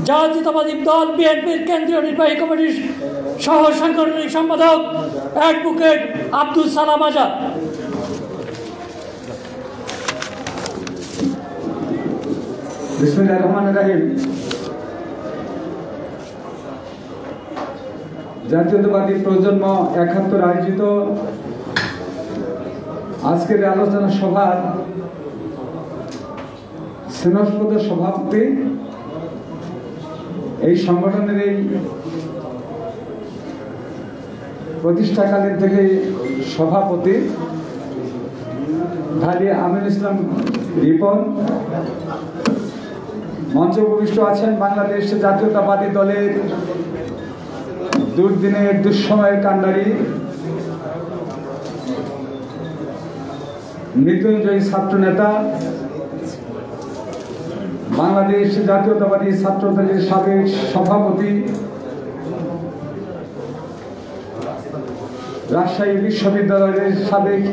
জাতীয়তাবাদী দল বিএনপির কেন্দ্রীয় নির্বাহী কমিটির সহ সাংগঠনিক সম্পাদক অ্যাডভোকেট আব্দুল সালাম আজাদ। বিসমিল্লাহির রহমানির রহিম। জাতীয়তাবাদী প্রজন্ম 71 আয়োজিত আজকের আলোচনা সভার স্নেহস্পদ সভাপতি, এই সংগঠনের এই প্রতিষ্ঠাকালীন থেকে সভাপতি ভাই আমিনুল ইসলাম রিপন, মঞ্চে উপবিষ্ট আছেন বাংলাদেশ জাতীয়তাবাদী দলের দুর্দিনের দুঃসময়ের কান্ডারি, মৃত্যুঞ্জয়ী ছাত্র নেতা, বাংলাদেশ জাতীয়তাবাদী ছাত্র দলের সাবেক সভাপতি, রাজশাহী বিশ্ববিদ্যালয়ের সাবেক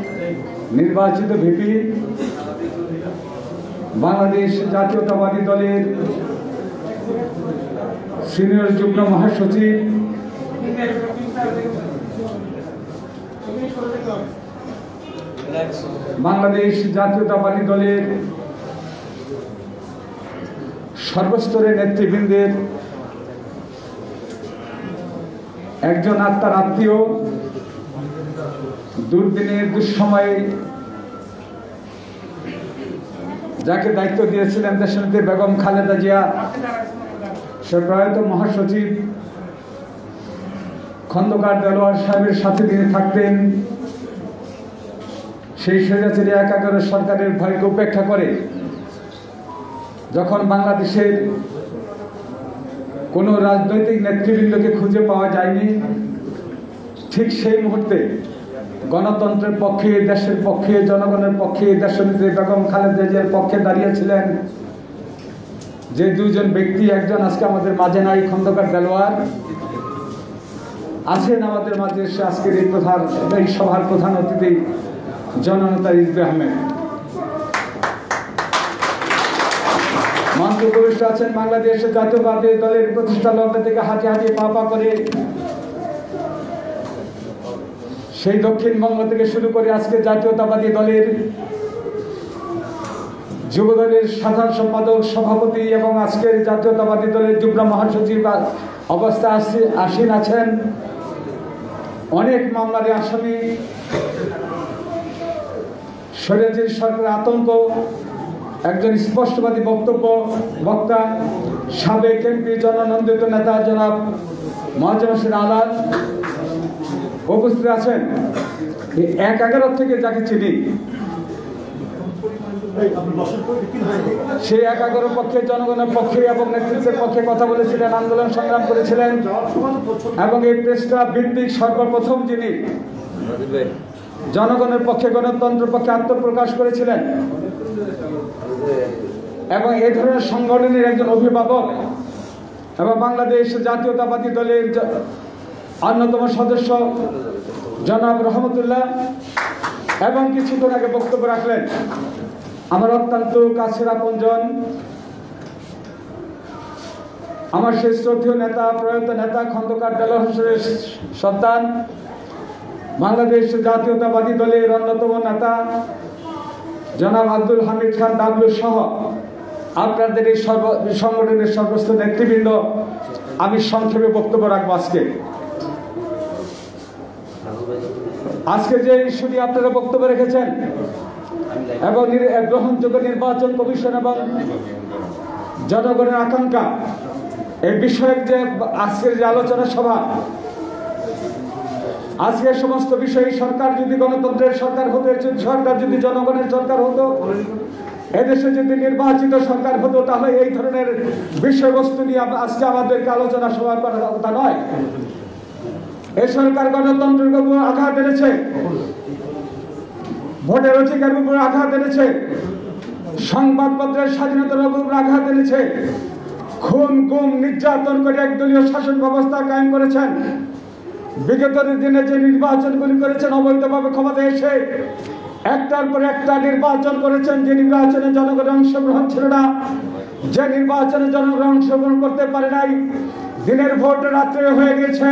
নির্বাচিত ভিপি, বাংলাদেশ জাতীয়তাবাদী দলের সিনিয়র যুগ্ম মহাসচিব, বাংলাদেশ জাতীয়তাবাদী দলের সর্বস্তরের নেতৃবৃন্দের একজন আত্মার আত্মীয়, দুর্দিনের দুঃসময়ে যাকে দায়িত্ব দিয়েছিলেন দেশনেত্রী বেগম খালেদা জিয়া, সে প্রয়াত মহাসচিব খন্দকার দেলোয়ার সাহেবের সাথে তিনি থাকতেন। সেই স্বৈরাচারী একাধারে সরকারের ভয়কে উপেক্ষা করে যখন বাংলাদেশের কোনো রাজনৈতিক নেতৃবৃন্দকে খুঁজে পাওয়া যায়নি, ঠিক সেই মুহূর্তে গণতন্ত্রের পক্ষে, দেশের পক্ষে, জনগণের পক্ষে, দেশনেত্রী বেগম খালেদা জিয়ার পক্ষে দাঁড়িয়েছিলেন যে দুজন ব্যক্তি, একজন আজকে আমাদের মাঝে নাই, খন্দকার দেলোয়ার আছেন আমাদের মাঝে, এসে আজকের এই সভার প্রধান অতিথি জননেতা রিজভী আহমেদ। মঞ্চে উপবিষ্ট আছেন বাংলাদেশ জাতীয়তাবাদী দলের প্রতিষ্ঠা লগ্ন থেকে হাঁটি হাঁটি পা পা করে সেই দক্ষিণবঙ্গ থেকে শুরু করে আজকে জাতীয়তাবাদী দলের যুবদলের সাধারণ সম্পাদক, সভাপতি এবং আজকের জাতীয়তাবাদী দলের যুগ্ম মহাসচিব অবস্থায় আসীন আছেন, অনেক মামলার আসামি, স্বৈরাচারী সরকারের আতঙ্ক, একজন স্পষ্টবাদী বক্তা, সাবেক এমপি, জননন্দিত নেতা জনাব মোয়াজ্জেম হোসেন আলাল উপস্থিত আছেন। ১-১১ থেকে যাকে চিনি, সেই ১-১১ পক্ষে, জনগণের পক্ষে এবং নেতৃত্বের পক্ষে কথা বলেছিলেন, আন্দোলন সংগ্রাম করেছিলেন এবং এই প্রেস ক্লাব ভিত্তিক সর্বপ্রথম যিনি জনগণের পক্ষে, গণতন্ত্রের পক্ষে আত্মপ্রকাশ করেছিলেন এবং এই ধরনের সংগঠনের একজন অভিভাবক এবং বাংলাদেশ জাতীয়তাবাদী দলের অন্যতম সদস্য জনাব রহমতুল্লাহ এবং কিছুক্ষণ আগে বক্তব্য রাখলেন আমার অত্যন্ত কাছের আপনজন, আমার সেই শ্রদ্ধেয় নেতা, প্রয়াত নেতা খন্দকার দেলোয়ার হোসেনের সন্তান, বাংলাদেশ জাতীয়তাবাদী দলের অন্যতম নেতা জনাব আব্দুল হামিদ খান ডাবলু সহ আপনাদের এই সংগঠনের সর্বস্ত নেতৃবৃন্দ, আমি সংক্ষেপে বক্তব্য রাখবো। আজকে যে ইস্যুটি আপনারা বক্তব্য রেখেছেন এবং গ্রহণযোগ্য নির্বাচন কমিশন এবং জনগণের আকাঙ্ক্ষা, এই বিষয়ক যে আজকের যে আলোচনা সভা, আজকের সমস্ত বিষয়ে সরকার যদি গণতন্ত্রের সরকার হতো, সরকার যদি জনগণের সরকার হতো, এদেশে যদি নির্বাচিত সরকার হতো, তাহলে এই ধরনের বিষয়বস্তু নিয়ে আজকে আমাদেরকে আলোচনা সভা করার কথা নয়। এই সরকার গণতন্ত্রের উপর আঘাত এনেছে, ভোটের অধিকারের উপর আঘাত এনেছে, সংবাদপত্রের স্বাধীনতার উপর আঘাত এনেছে, খুন গুম নির্যাতন করে একদলীয় শাসন ব্যবস্থা কায়েম করেছেন। বিগত দিনে যে নির্বাচনগুলি করেছেন, অবৈধভাবে ক্ষমতায় এসে একটার পর একটা নির্বাচন করেছেন, যে নির্বাচনে জনগণের অংশগ্রহণ ছিল না, যে নির্বাচনে জনগণ অংশগ্রহণ করতে পারে নাই, দিনের ভোট রাত্রে হয়ে গেছে,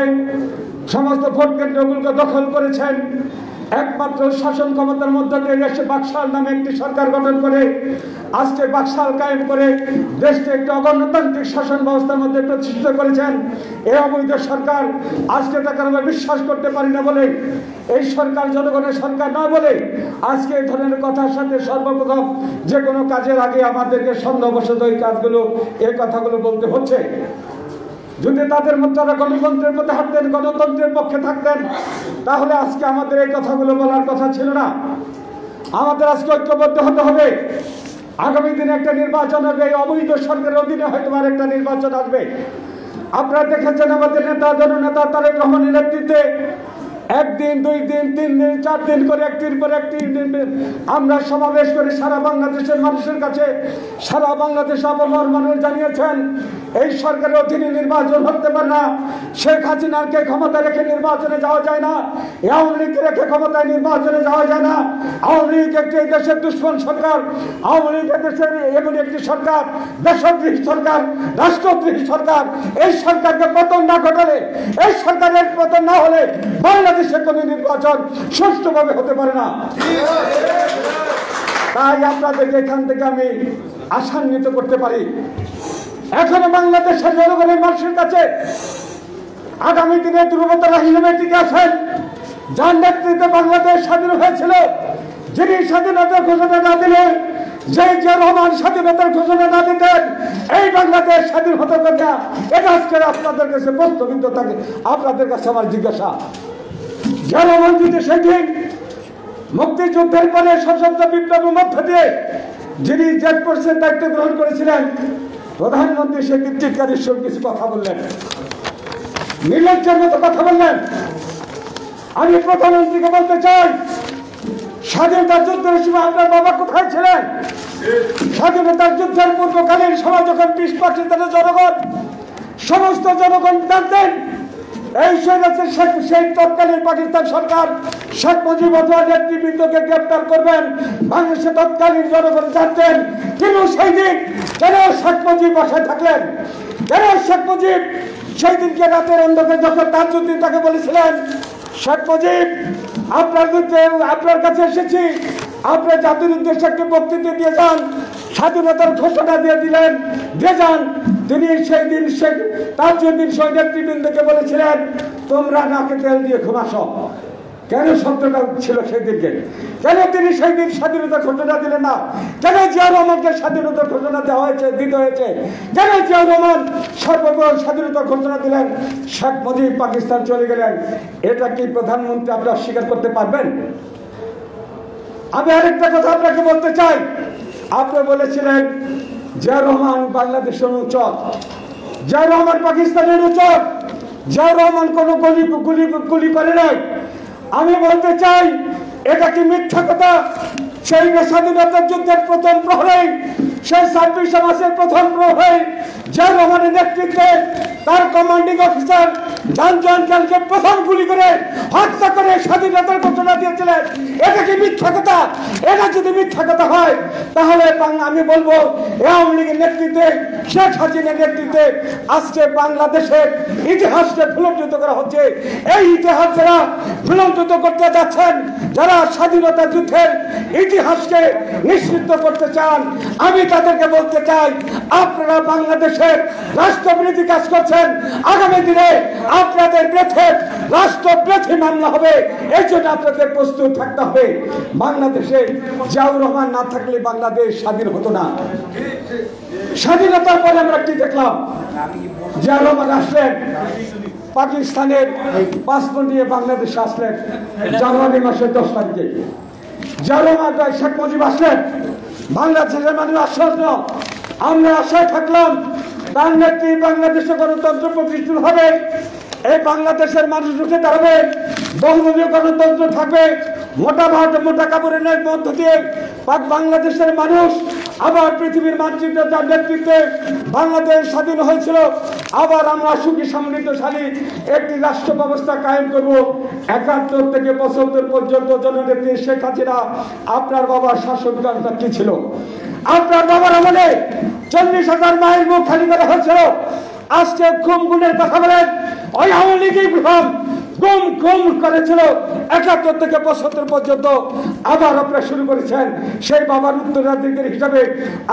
সমস্ত ভোট কেন্দ্রগুলোকে দখল করেছেন। একমাত্র শাসন ক্ষমতার মধ্যে দিয়ে এসে বাকশাল নামে একটি সরকার গঠন করে আজকে বাকশাল কায়েম করে দেশকে একটি অগণতান্ত্রিক শাসন ব্যবস্থার মধ্যে প্রতিষ্ঠিত করেছেন। এই অবৈধ সরকার আজকে তাকে আমরা বিশ্বাস করতে পারি না বলে, এই সরকার জনগণের সরকার নয় বলে আজকে এই ধরনের কথার সাথে সর্বপ্রথম যে কোনো কাজের আগে আমাদেরকে সন্দেহবশত এই কথাগুলো বলতে হচ্ছে। যদি তাদের মধ্যে তারা গণতন্ত্রের মধ্যে হাঁটতেন, গণতন্ত্রের পক্ষে থাকতেন, তাহলে আজকে আমাদের এই কথাগুলো বলার কথা ছিল না। আমাদের আজকে ঐক্যবদ্ধ হতে হবে। আগামী দিনে একটা নির্বাচন হবে, এই অবৈধ সরকারের অধীনে হয়তো আর একটা নির্বাচন আসবে। আপনারা দেখেছেন আমাদের নেতা, জননেতা তারেক রহমানের নেতৃত্বে একদিন, 2 দিন, 3 দিন, 4 দিন করে একটির পর একটি আমরা সমাবেশ করে সারা বাংলাদেশের মানুষের কাছে, সারা বাংলাদেশ আবহাওয়ার মানুষ জানিয়েছেন এই সরকারের অধীনে নির্বাচন হতে পারে না। শেখ হাসিনাকে ক্ষমতা রেখে নির্বাচনে যাওয়া যায় না, আওয়ামী লীগকে রেখে ক্ষমতায় নির্বাচনে যাওয়া যায় না। আওয়ামী লীগ একটি দেশের দুশ্মন সরকার, আওয়ামী লীগ দেশের এমন একটি সরকার, দেশদ্রোহী সরকার, রাষ্ট্রদ্রোহী সরকার। এই সরকারকে পতন না ঘটালে, এই সরকারের পতন না হলে বাংলাদেশের কোন নির্বাচন সুষ্ঠুভাবে হতে পারে না। তাই আপনাদেরকে এখান থেকে আমি আশান্বিত করতে পারি, এখনো বাংলাদেশের জনগণের মানুষের কাছে আগামী দিনে ধ্রুবতারা হিসেবে টিকে আছেন, যার নেতৃত্বে বাংলাদেশ স্বাধীন হয়েছিল, যিনি স্বাধীনতার ঘোষণা না দিলেন, যে রহমান স্বাধীনতার ঘোষণা না দিতেন, এই বাংলাদেশ স্বাধীন হতে পারে না। এটা আজকে আপনাদের কাছে প্রশ্নবিদ্ধ থাকে। আপনাদের কাছে আমার জিজ্ঞাসা, জনমন্ত্রীতে সেদিন মুক্তিযুদ্ধের পরে সশস্ত্র বিপ্লবের মধ্য দিয়ে যিনি জেড ফোর্সের দায়িত্ব গ্রহণ করেছিলেন, প্রধানমন্ত্রী সেদিন চিৎকারের সঙ্গে কিছু কথা বললেন, নির্লজ্জের মতো কথা বললেন। আমি প্রধানমন্ত্রীকে বলতে চাই, স্বাধীনতার যুদ্ধের সময় আপনার বাবা কোথায় ছিলেন? স্বাধীনতার যুদ্ধের পূর্বকালীন সময় যখন 20 পার্সেন্টের জনগণ, সমস্ত জনগণ জানতেন এই সেই তৎকালীন পাকিস্তান সরকার শেখ মুজিবুর নেতৃবৃন্দকে গ্রেপ্তার করবেন, বাংলাদেশে তৎকালীন জনগণ জানতেন। কিন্তু সেই দিন কেন শেখ মুজিব বাসায় থাকলেন? কেন শেখ মুজিব সেই দিনকে রাতের অন্ধকারে যখন তাজউদ্দিন তাকে বলেছিলেন, শেখ মুজিব আপনার কাছে এসেছি, আপনার জাতির উদ্দেশ্যে একটি বক্তৃতা দিয়ে যান। স্বাধীনতার ঘোষণা দিয়ে দিলেন, যে যান তিনি সেই দিন তাজউদ্দিন শহীদ নেতৃবৃন্দকে বলেছিলেন তোমরা নাকে তেল দিয়ে ঘুমাসো। কেন শব্দটা ছিল সেই দিনকে? কেন তিনি সেই দিন স্বাধীনতার ঘোষণা দিলেন না? কেন জিয়া রহমানকে স্বাধীনতার ঘোষণা দেওয়া হয়েছে, দিতে হয়েছে? কেন জিয়া রহমান সর্বপ্রথম স্বাধীনতার ঘোষণা দিলেন? শেখ মুজিব পাকিস্তান চলে গেলেন। এটা কি প্রধানমন্ত্রী আপনি অস্বীকার করতে পারবেন? আমি আরেকটা কথা আপনাকে বলতে চাই। আপনি বলেছিলেন জিয়া রহমান বাংলাদেশের অনুচর, জিয়া রহমান পাকিস্তানের অনুচর, জিয়া রহমান কোনো গুলি করে নাই। আমি বলতে চাই এটা কি মিথ্যা কথা? সেই স্বাধীনতার যুদ্ধের প্রথম প্রহরে, সেই 26 মাসের প্রথম প্রহরে জিয়া রহমানের নেতৃত্বে তার কমান্ডিং অফিসার জানজন খানকে প্রথম গুলি করে হত্যা করে স্বাধীনতার ঘোষণা দিয়েছিলেন। এটা কি মিথ্যা কথা? এটা যদি মিথ্যা কথা হয় তাহলে আমি বলবো আওয়ামী লীগের নেতৃত্বে, শেখ হাসিনার নেতৃত্বে আজকে বাংলাদেশের ইতিহাসকে ভুলণ্ঠিত করা হচ্ছে। এই ইতিহাস যারা ভুলণ্ঠিত করতে যাচ্ছেন, যারা স্বাধীনতা যুদ্ধের ইতিহাসকে নিশ্চিত করতে চান, আমি তাদেরকে বলতে চাই আপনারা বাংলাদেশের রাষ্ট্রবিরোধী কাজ করছেন। আগামী দিনে আপনাদের বিরুদ্ধে রাষ্ট্রবিরোধী মামলা হবে। এই জন্য আপনাদের প্রস্তুত থাকতে হবে। বাংলাদেশে জিয়াউর রহমান না থাকলে বাংলাদেশ স্বাধীন হতো না। স্বাধীনতার পরে আমরা কি দেখলাম? জিয়াউর রহমান আসলেন, পাকিস্তানের পাসপোর্ট নিয়ে বাংলাদেশে আসলেন জানুয়ারি মাসের 10 তারিখে। জিয়াউর রহমান শেখ মুজিব আসলেন, বাংলাদেশের মানুষ আশ্বাস আমরা আশায় থাকলাম তার নেতৃত্বে বাংলাদেশে গণতন্ত্র প্রতিষ্ঠিত হবে। এই বাংলাদেশের মানুষ উঠে দাঁড়াবে, বহুদলীয় গণতন্ত্র থাকবে, মোটা কাপড়ের মধ্য দিয়ে বাংলাদেশের মানুষ আবার পৃথিবীর মানচিত্রে তার নেতৃত্বে বাংলাদেশ স্বাধীন হয়েছিল। আবার আমরা সুখী সমৃদ্ধশালী একটি রাষ্ট্র ব্যবস্থা কায়েম করব। 71 থেকে 75 পর্যন্ত জননেত্রী শেখ হাসিনা আপনার বাবার শাসনকালটা কি ছিল? আপনার বাবার আমলে 40,000 মায়ের মুখ খালি করা হয়েছিল। আজকে গুমের কথা বলেন, ওই আওয়ামী লীগই গুম করেছিল 71 থেকে 75 পর্যন্ত। আবার আপনারা শুরু করেছেন সেই বাবার উত্তরাধিকারী হিসাবে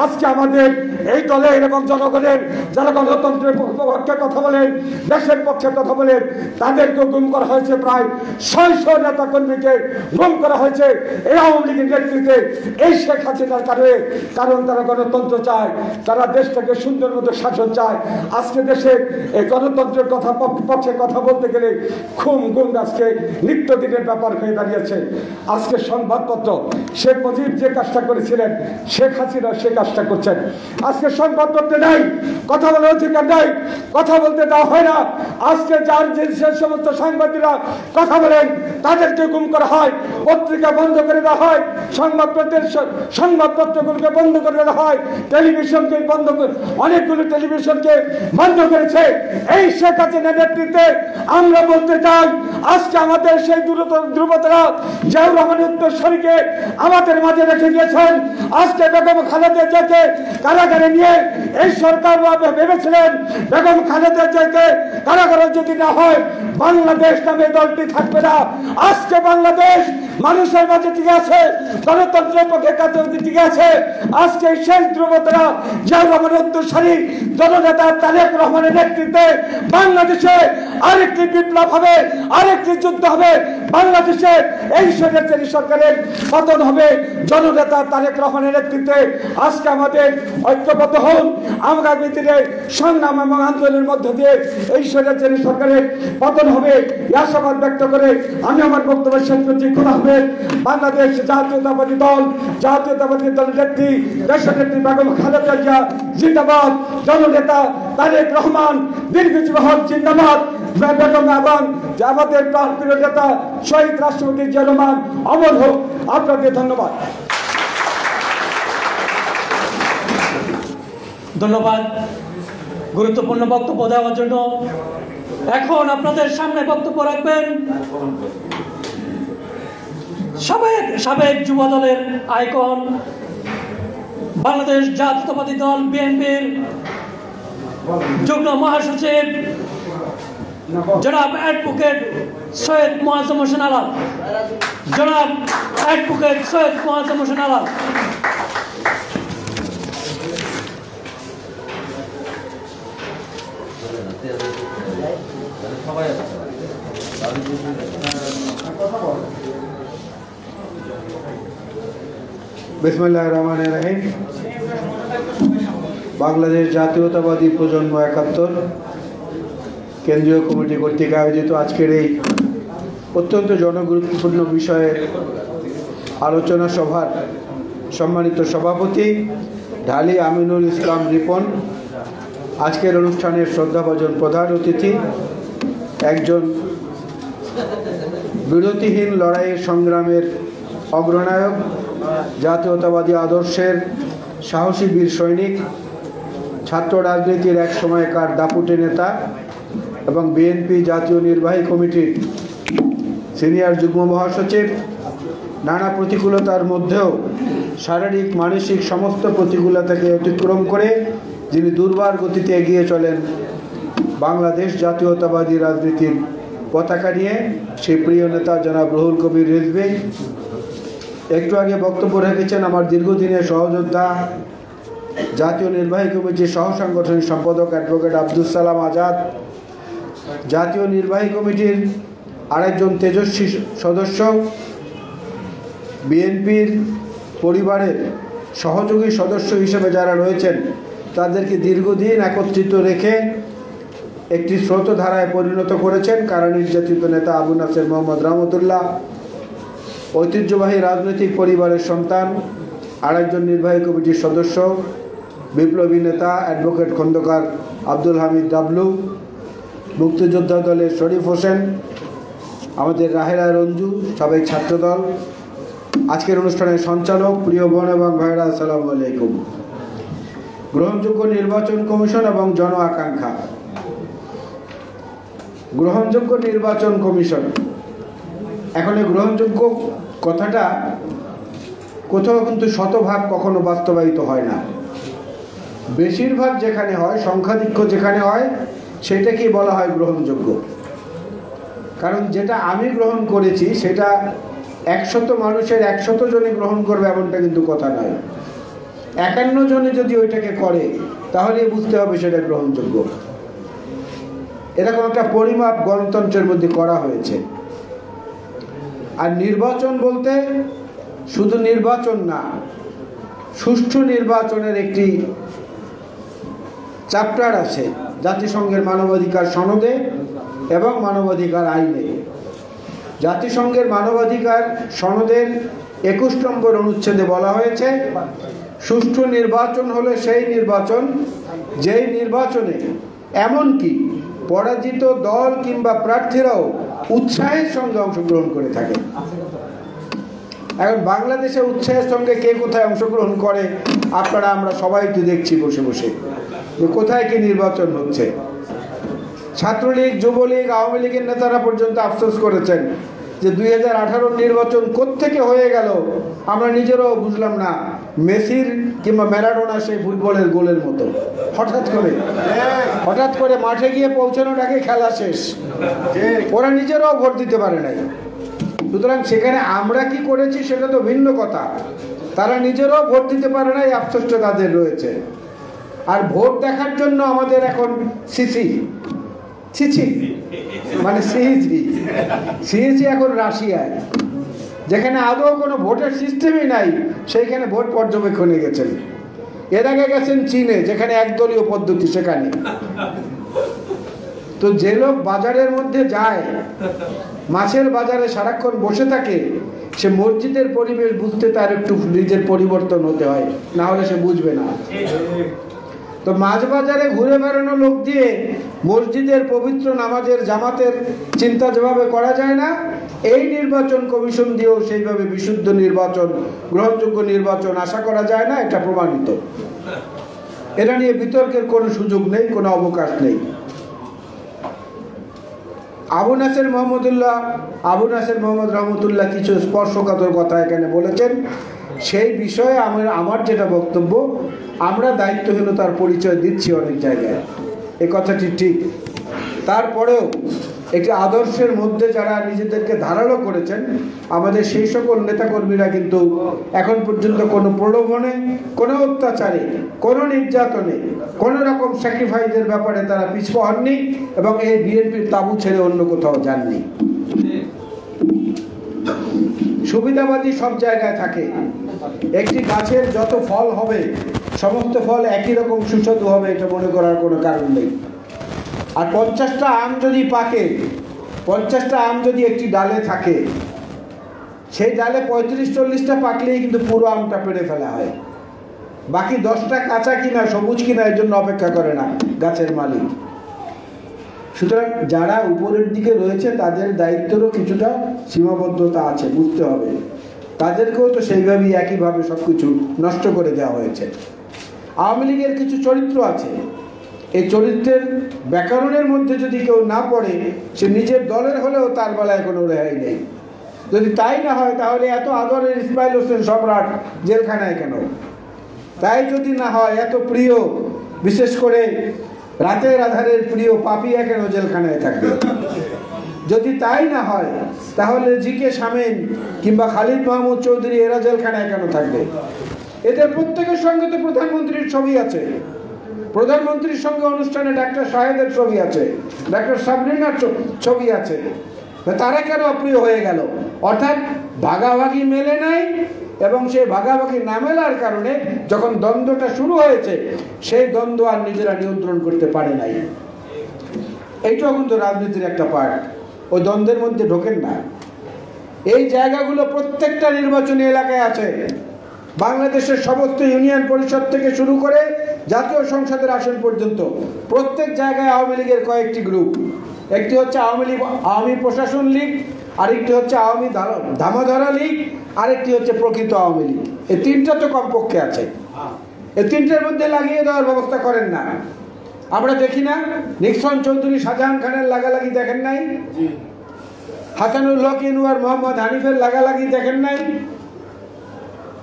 আজকে আমাদের এই দলের এবং জনগণের যারা গণতন্ত্রের পক্ষে কথা বলেন, দেশের পক্ষে কথা বলেন, তাদেরকে গুম করা হয়েছে। প্রায় 600 নেতা কর্মীকে গুম করা হয়েছে এই আওয়ামী লীগের নেতৃত্বে, এই শেখ হাসিনার কারণে। কারণ তারা গণতন্ত্র চায়, তারা দেশটাকে সুন্দর মতো শাসন চায়। আজকে দেশে এই গণতন্ত্রের পক্ষে কথা বলতে গেলে গুম আজকে নিত্যদিনের ব্যাপার হয়ে দাঁড়িয়েছে। আজকে সংবাদপত্র শেখ মুজিব যে কাজটা করেছিলেন, শেখ হাসিনা সে কাজটা করছেন। আজকে সংবাদপত্রে নাই, কথা বলার অধিকার নাই, কথা বলতে দেওয়া হয় না। আজকে যার যে সমস্ত সাংবাদিকরা কথা বলেন তাদেরকে গুম করা হয়, পত্রিকা বন্ধ করে দেওয়া হয়, সংবাদপত্রগুলোকে বন্ধ করে দেওয়া হয়, টেলিভিশনকে বন্ধ করে, অনেকগুলো টেলিভিশনকে বন্ধ করেছে এই শেখ হাসিনার নেতৃত্বে। আমরা বলতে চাই আজকে আমাদের সেই ধ্রুবতারা জিয়াউর রহমানের উত্তরসূরিকে আমাদের মাঝে রেখে গিয়েছেন। আজকে বেগম খালেদা জিয়াকে কারাগারে নিয়ে এই সরকার ভেবেছিলেন বেগম খালেদা জিয়াকে কারাগারে যদি না হয় বাংলাদেশ নামে দলটি থাকবে না। আজকে বাংলাদেশ মানুষের মাঝে টিকে আছে, গণতন্ত্রের পক্ষে টিকে আছে। আজকে সেই ধ্রুবতারা জিয়াউর রহমানের উত্তরসূরি জননেতা তারেক রহমানের নেতৃত্বে বাংলাদেশে আরেকটি বিপ্লব হবে, আরেকটি যুদ্ধ হবে। বাংলাদেশে এই স্বৈরাচারী সরকারের পতন হবে জননেতা তারেক রহমানের নেতৃত্বে। আজকে আমাদের ঐক্যবদ্ধ হন, আমরা দিনে সংগ্রাম এবং আন্দোলনের মধ্য দিয়ে এই স্বৈরাচারী সরকারের পতন হবে আশাবাদ ব্যক্ত করে আমি আমার বক্তব্য শেষ করছি। খোদা হবে। বাংলাদেশ জাতীয়তাবাদী দলের নেত্রী দেশনেত্রী বেগম খালেদা জিয়া জিন্দাবাদ, জননেতা তারেক রহমান দীর্ঘজীবী হন জিন্দাবাদ, বেগম এবং আমাদের প্রিয় নেতা শহীদ রাষ্ট্রপতি জিয়া রহমান অমর হোক। আপনাদের ধন্যবাদ। ধন্যবাদ গুরুত্বপূর্ণ বক্তব্য দেওয়ার জন্য। এখন আপনাদের সামনে বক্তব্য রাখবেন সাবেক যুব দলের আইকন, বাংলাদেশ জাতীয়তাবাদী দল বিএনপির যুগ্ম মহাসচিব জনাব অ্যাডভোকেট সৈয়দ মোয়াজ্জেম হোসেন আলাল। জনাব অ্যাডভোকেট সৈয়দ মোয়াজ্জেম হোসেন আলাল। বিসমিল্লাহির রহমানির রহিম। বাংলাদেশ জাতীয়তাবাদী প্রজন্ম ৭১ কেন্দ্রীয় কমিটি কর্তৃক আয়োজিত আজকের এই অত্যন্ত জনগুরুত্বপূর্ণ বিষয়ের আলোচনা সভার সম্মানিত সভাপতি ঢালী আমিনুল ইসলাম রিপন, আজকের অনুষ্ঠানের শ্রদ্ধাভাজন প্রধান অতিথি, একজন বিরতিহীন লড়াইয়ের সংগ্রামের অগ্রনায়ক, জাতীয়তাবাদী আদর্শের সাহসী বীর সৈনিক, ছাত্র রাজনীতির এক সময়কার দাপুটে নেতা এবং বিএনপি জাতীয় নির্বাহী কমিটির সিনিয়র যুগ্ম মহাসচিব, নানা প্রতিকূলতার মধ্যেও শারীরিক মানসিক সমস্ত প্রতিকূলতাকে অতিক্রম করে যিনি দুর্বার গতিতে এগিয়ে চলেন বাংলাদেশ জাতীয়তাবাদী রাজনীতির পতাকা নিয়ে, সেই প্রিয় নেতা জনাব রুহুল কবির রিজভী একটু আগে বক্তব্য রেখেছেন। আমার দীর্ঘদিনের সহযোদ্ধা, জাতীয় নির্বাহী কমিটির সহ সাংগঠনিক সম্পাদক অ্যাডভোকেট আব্দুল সালাম আজাদ, জাতীয় নির্বাহী কমিটির আরেকজন তেজস্বী সদস্য, বিএনপির পরিবারের সহযোগী সদস্য হিসেবে যারা রয়েছেন তাদেরকে দীর্ঘদিন একত্রিত রেখে একটি স্রোতধারায় পরিণত করেছেন কারা নির্যাতিত নেতা আবু নাসের মোহাম্মদ রহমতুল্লাহ, ঐতিহ্যবাহী রাজনৈতিক পরিবারের সন্তান, আরেকজন নির্বাহী কমিটির সদস্য, বিপ্লবী নেতা অ্যাডভোকেট খন্দকার আব্দুল হামিদ ডাবলু, মুক্তিযোদ্ধা দলের শরীফ হোসেন, আমাদের রাহেলা রঞ্জু, সাবেক ছাত্রদল, আজকের অনুষ্ঠানের সঞ্চালক, প্রিয় বোন এবং ভাইরা, আসসালামু আলাইকুম। গ্রহণযোগ্য নির্বাচন কমিশন এবং জন আকাঙ্ক্ষা। গ্রহণযোগ্য নির্বাচন কমিশন, এখন এই গ্রহণযোগ্য কথাটা কোথাও কিন্তু শতভাগ কখনো বাস্তবায়িত হয় না। বেশিরভাগ যেখানে হয়, সংখ্যাধিক্য যেখানে হয়, সেটাকেই বলা হয় গ্রহণযোগ্য। কারণ যেটা আমি গ্রহণ করেছি সেটা ১০০ মানুষের ১০০ জনই গ্রহণ করবে এমনটা কিন্তু কথা নয়। ৫১ জনে যদি ওইটাকে করে তাহলে বুঝতে হবে সেটা গ্রহণযোগ্য। এরকম একটা পরিমাপ গণতন্ত্রের মধ্যে করা হয়েছে। আর নির্বাচন বলতে শুধু নির্বাচন না, সুষ্ঠু নির্বাচনের একটি চ্যাপ্টার আছে জাতিসংঘের মানবাধিকার সনদে এবং মানবাধিকার আইনে। জাতিসংঘের মানবাধিকার সনদের ২১ নম্বর অনুচ্ছেদে বলা হয়েছে, সুষ্ঠু নির্বাচন হলো সেই নির্বাচন যেই নির্বাচনে এমনকি পরাজিত দল কিংবা প্রার্থীরাও উৎসাহের সঙ্গে অংশগ্রহণ করে থাকে। এখন বাংলাদেশে উৎসাহের সঙ্গে কে কোথায় অংশগ্রহণ করে আপনারা আমরা সবাই তো দেখছি বসে বসে যে কোথায় কি নির্বাচন হচ্ছে। ছাত্রলীগ, যুবলীগ, আওয়ামী লীগের নেতারা পর্যন্ত আফসোস করেছেন যে ২০১৮ নির্বাচন কোত্থেকে হয়ে গেল আমরা নিজেরাও বুঝলাম না। মেসির কিংবা ম্যারাডোনা সেই ফুটবলের গোলের মতো হঠাৎ করে মাঠে গিয়ে পৌঁছানোর আগে খেলা শেষ, ওরা নিজেরাও ভোট দিতে পারে নাই। সুতরাং সেখানে আমরা কি করেছি সেটা তো ভিন্ন কথা, তারা নিজেরাও ভোট দিতে পারে নাই, আফসোসটা তাদের রয়েছে। আর ভোট দেখার জন্য আমাদের এখন মানে সিইসি এখন রাশিয়ায়, যেখানে আদৌ কোনো ভোটের সিস্টেমই নাই, সেইখানে ভোট পর্যবেক্ষণে গেছেন। এর আগে গেছেন চীনে, যেখানে একদলীয় পদ্ধতি সেখানে। তো যে লোক বাজারের মধ্যে যায়, মাছের বাজারে সারাক্ষণ বসে থাকে, সে মসজিদের পরিবেশ বুঝতে তার একটু নিজের পরিবর্তন হতে হয়, না হলে সে বুঝবে না। তো মাছ বাজারে ঘুরে বেড়ানো লোক দিয়ে মসজিদের পবিত্র নামাজের জামাতের চিন্তা যেভাবে করা যায় না, এই নির্বাচন কমিশন দিয়েও সেইভাবে বিশুদ্ধ নির্বাচন, গ্রহণযোগ্য নির্বাচন আশা করা যায় না, এটা প্রমাণিত। এটা নিয়ে বিতর্কের কোনো সুযোগ নেই, কোনো অবকাশ নেই। আবু নাসের মোহাম্মদ রহমতুল্লাহ কিছু স্পর্শকাতর কথা এখানে বলেছেন। সেই বিষয়ে আমার যেটা বক্তব্য, আমরা দায়িত্বহীনতার পরিচয় দিচ্ছি অনেক জায়গায়, এ কথাটি ঠিক। তারপরেও একটি আদর্শের মধ্যে যারা নিজেদেরকে ধারালো করেছেন, আমাদের সেই সকল নেতাকর্মীরা কিন্তু এখন পর্যন্ত কোনো প্রলোভনে, কোনো অত্যাচারে, কোনো নির্যাতনে, কোনো রকম স্যাক্রিফাইসের ব্যাপারে তারা পিছপা হননি এবং এই বিএনপির তাঁবু ছেড়ে অন্য কোথাও যাননি। সুবিধাবাদী সব জায়গায় থাকে। একটি গাছের যত ফল হবে সমস্ত ফল একই রকম সুস্বাদু হবে এটা মনে করার কোনো কারণ নেই। আর 50টা আম যদি পাকে, 50টা আম যদি একটি ডালে থাকে, সেই ডালে 35-40টা পাকলেই কিন্তু পুরো আমটা পেড়ে ফেলা হয়। বাকি 10টা কাঁচা কিনা সবুজ কিনা এর জন্য অপেক্ষা করে না গাছের মালিক। সুতরাং যারা উপরের দিকে রয়েছে তাদের দায়িত্বেরও কিছুটা সীমাবদ্ধতা আছে, বুঝতে হবে। তাদেরকেও তো সেইভাবেই একইভাবে সব কিছু নষ্ট করে দেওয়া হয়েছে। আওয়ামী লীগের কিছু চরিত্র আছে, এই চরিত্রের ব্যাকরণের মধ্যে যদি কেউ না পড়ে, সে নিজের দলের হলেও তার বেলায় কোনো রেহাই নেই। যদি তাই না হয় তাহলে এত আদরের ইসমাইল হোসেন সম্রাট জেলখানায় কেন? তাই যদি না হয় এত প্রিয়, বিশেষ করে রাতের আধারের প্রিয় পাপিয়া কেন জেলখানায় থাকবে? যদি তাই না হয় তাহলে জিকে শামীম কিংবা খালিদ মাহমুদ চৌধুরী এরা জেলখানায় কেন থাকবে? এদের প্রত্যেকের সঙ্গে তো প্রধানমন্ত্রীর ছবি আছে, প্রধানমন্ত্রীর সঙ্গে অনুষ্ঠানে ডাক্তার শাহেদের ছবি আছে, ডাক্তার সাবরিনার ছবি আছে। তারা কেন অপ্রিয় হয়ে গেল? অর্থাৎ ভাগাভাগি মেলে নাই, এবং সেই ভাগাভাগি না মেলার কারণে যখন দ্বন্দ্বটা শুরু হয়েছে সেই দ্বন্দ্ব আর নিজেরা নিয়ন্ত্রণ করতে পারে নাই। এইটাও কিন্তু রাজনীতির একটা পার্ট। ওই দ্বন্দ্বের মধ্যে ঢোকেন না। এই জায়গাগুলো প্রত্যেকটা নির্বাচনী এলাকায় আছে। বাংলাদেশের সমস্ত ইউনিয়ন পরিষদ থেকে শুরু করে জাতীয় সংসদের আসন পর্যন্ত প্রত্যেক জায়গায় আওয়ামী লীগের কয়েকটি গ্রুপ। একটি হচ্ছে আওয়ামী প্রশাসন লীগ, আরেকটি হচ্ছে আওয়ামী ধামাধরা লীগ, আরেকটি হচ্ছে প্রকৃত আওয়ামী লীগ। এই তিনটা তো কমপক্ষে আছে। এই তিনটার মধ্যে লাগিয়ে দেওয়ার ব্যবস্থা করেন না। আমরা দেখি না নিক্সন চৌধুরী শাহজাহান খানের লাগালাগি দেখেন নাই? হাসানুল হক ইনওয়ার মোহাম্মদ হানিফের লাগালাগি দেখেন নাই?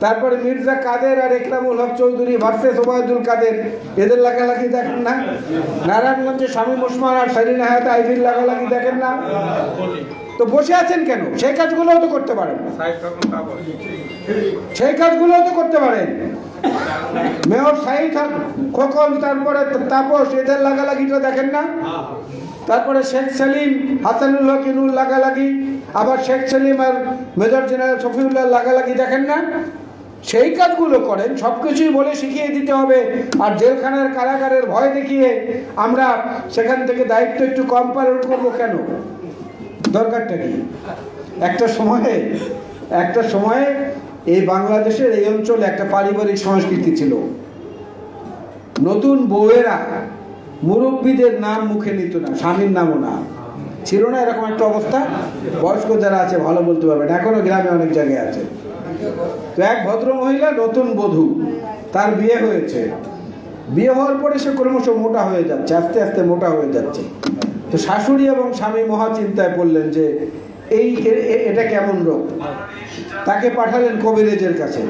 তারপরে মির্জা কাদের আর একরামুল হক চৌধুরী ভার্সেস ওবায়দুল কাদের, এদের লাগালাগি দেখেন না? নারায়ণগঞ্জে শামীম ওসমান আর সারিনা হায়াত আইভির লাগালাগি দেখেন না? তো বসে আছেন কেন? সেই কাজগুলোও তো করতে পারেন, সেই গুলোও তো করতে পারেন। মেয়র সাইদ খোকন, তারপরে তাপস, এদের লাগালাগিটা দেখেন না? তারপরে শেখ সেলিম, হাসানুল হক ইনুর লাগালাগি, আবার শেখ সেলিম আর মেজর জেনারেল শফিউল্লাহ লাগালাগি দেখেন না? সেই কাজগুলো করেন। সব কিছুই বলে শিখিয়ে দিতে হবে, আর জেলখানার কারাগারের ভয় দেখিয়ে আমরা সেখান থেকে দায়িত্ব একটু কম পালন করবো কেন? দরকারটা কি? একটা সময়ে এই বাংলাদেশের এই অঞ্চলে একটা পারিবারিক সংস্কৃতি ছিল। নতুন বউয়েরা মুরব্বীদের নাম মুখে নিত না, স্বামীর নামও না। ছিল না এরকম একটা অবস্থা? বয়স্ক যারা আছে ভালো বলতে পারবেন, এখনো গ্রামে অনেক জায়গায় আছে। তো এক ভদ্র মহিলা, নতুন বধূ, তার বিয়ে হয়েছে। বিয়ে হওয়ার পরে সে ক্রমশ মোটা হয়ে যাচ্ছে, আস্তে আস্তে মোটা হয়ে যাচ্ছে। তো শাশুড়ি এবং স্বামী মহা চিন্তায় পড়লেন যে এটা কেমন রোগ। তাকে পাঠালেন কবিরাজের কাছে।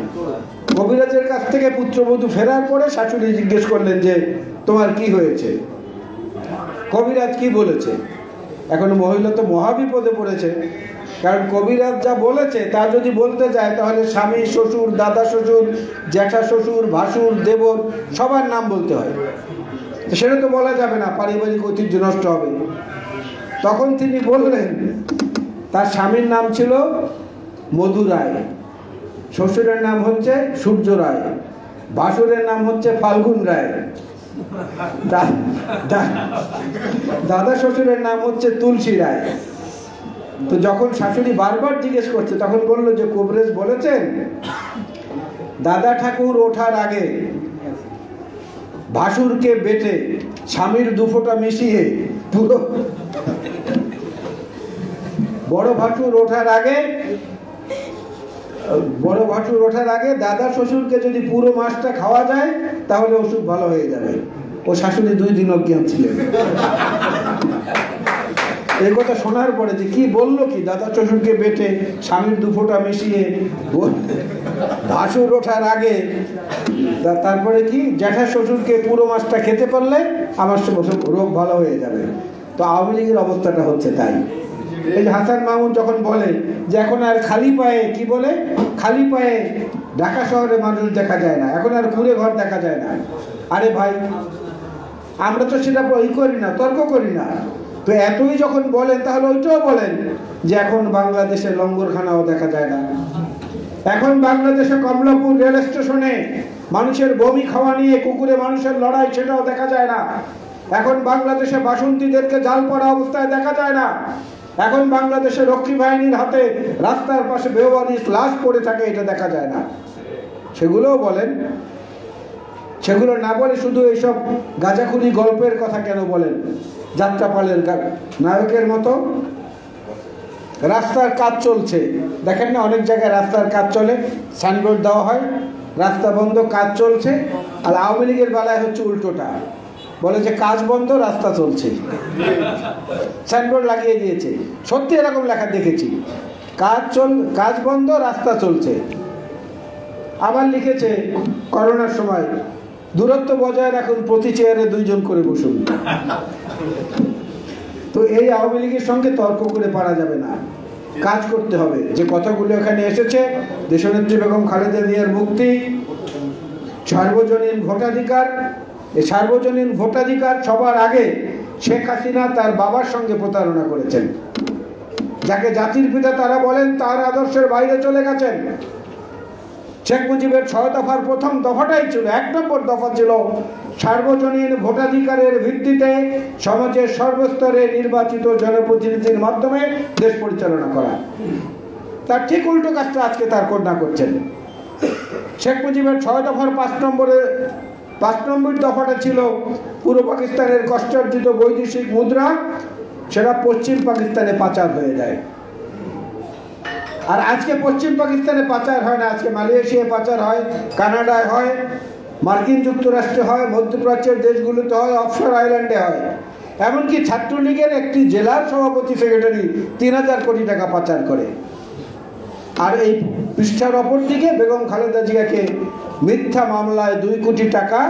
কবিরাজের কাছ থেকে পুত্রবধূ ফেরার পরে শাশুড়ি জিজ্ঞেস করলেন যে তোমার কি হয়েছে? কবিরাজ কি বলেছে? এখন মহিলা তো মহাবিপদে পড়েছে, কারণ কবিরাজ যা বলেছে তা যদি বলতে যায় তাহলে স্বামী, শ্বশুর, দাদা শ্বশুর, জ্যাঠা শ্বশুর, ভাসুর, দেবর সবার নাম বলতে হয়। সেটা তো বলা যাবে না, পারিবারিক ঐতিহ্য নষ্ট হবে। তখন তিনি বললেন তার স্বামীর নাম ছিল মধু রায়, শ্বশুরের নাম হচ্ছে সূর্য রায়, ভাসুরের নাম হচ্ছে ফাল্গুন রায়, দাদা শ্বশুরের নাম হচ্ছে তুলসী রায়। তো যখন শাশুড়ি বারবার জিজ্ঞেস করছে তখন বললো যে কবিরাজ বলেছেন দাদা ঠাকুর ওঠার আগে ভাসুরকে বেটে স্বামীর দুফোঁটা মিশিয়ে পুরো বড় ভাসুর ওঠার আগে দাদা শ্বশুরকে যদি পুরো মাছটা খাওয়া যায় তাহলে অসুখ ভালো হয়ে যাবে। ও শাশুড়ি 2 দিন অজ্ঞান ছিলেন। এই কথা শোনার পরে যে কি বললো, কি দাদা শ্বশুরকে বেটে স্বামীর দুফোঁটা মিশিয়ে ভাসুর ওঠার আগে, তারপরে কি জ্যাঠা শ্বশুরকে পুরো মাছটা খেতে পারলে আমার রোগ ভালো হয়ে যাবে। তো আওয়ামী লীগের অবস্থাটা হচ্ছে তাই। এই যে হাসান মাহমুদ যখন বলে যে এখন আর খালি পায়ে, কি বলে, খালি পায়ে ঢাকা শহরে মানুষ দেখা যায় না, এখন আর কুড়ে ঘর দেখা যায় না। আরে ভাই, আমরা তো সেটা করি না, তর্ক করি না। তো এতই যখন বলেন তাহলে ওইটাও বলেন যে এখন বাংলাদেশে লঙ্গরখানাও দেখা যায় না, এখন বাংলাদেশে কমলাপুর রেল স্টেশনে মানুষের বমি খাওয়া নিয়ে কুকুরে মানুষের লড়াই সেটাও দেখা যায় না, এখন বাংলাদেশে বাসন্তীদেরকে জাল পড়া অবস্থায় দেখা যায় না, এখন বাংলাদেশে রক্ষী বাহিনীর হাতে রাস্তার পাশে বেওয়ারিশ লাশ পড়ে থাকে এটা দেখা যায় না। সেগুলোও বলেন। সেগুলো না বলে শুধু এইসব গাঁজাখুরি গল্পের কথা কেন বলেন? যাত্রাপালের নায়কের মতো। রাস্তার কাজ চলছে, দেখেন না অনেক জায়গায় রাস্তার কাজ চলে, সাইনবোর্ড দেওয়া হয় রাস্তা বন্ধ কাজ চলছে, আর আওয়ামী লীগের বেলায় হচ্ছে উল্টোটা, বলে যে কাজ বন্ধ রাস্তা চলছে, সাইনবোর্ড লাগিয়ে দিয়েছে। সত্যি এরকম লেখা দেখেছি, কাজ বন্ধ রাস্তা চলছে। আবার লিখেছে করোনার সময় দূরত্ব বজায় রাখুন, প্রতি চেয়ারে 2 জন করে বসুন। তো এই আওয়ামী লীগের সঙ্গে তর্ক করে পারা যাবে না, কাজ করতে হবে। যে কথাগুলো এখানে এসেছে, দেশনেত্রী বেগম খালেদা জিয়ার মুক্তি, সার্বজনীন ভোটাধিকার, এই সার্বজনীন ভোটাধিকার সবার আগে শেখ হাসিনা তার বাবার সঙ্গে প্রতারণা করেছেন, যাকে জাতির পিতা তারা বলেন, তার আদর্শের বাইরে চলে গেছেন। শেখ মুজিবের 6 দফার প্রথম দফাটাই ছিল, 1 নম্বর দফা ছিল সার্বজনীন ভোটাধিকারের ভিত্তিতে সমাজের সর্বস্তরে নির্বাচিত জনপ্রতিনিধির মাধ্যমে দেশ পরিচালনা করা। তার ঠিক উল্টো কাজটা আজকে তার কন্যা করছেন। শেখ মুজিবের 6 দফার 5 নম্বর দফাটা ছিল পূর্ব পাকিস্তানের কষ্টার্জিত বৈদেশিক মুদ্রা, সেটা পশ্চিম পাকিস্তানে পাচার হয়ে যায়। আর আজকে পশ্চিম পাকিস্তানে পাচার হয় না, আজকে মালয়েশিয়ায় পাচার হয়, কানাডায় হয়, মার্কিন যুক্তরাষ্ট্রে হয়, মধ্যপ্রাচ্যের দেশগুলোতে হয়, অফশোর আইল্যান্ডে হয়। এমনকি ছাত্রলীগের একটি জেলার সভাপতি সেক্রেটারি 3000 কোটি টাকা পাচার করে। আর এই পৃষ্ঠার অপর দিকে বেগম খালেদা জিয়াকে মিথ্যা মামলায় 2 কোটি টাকা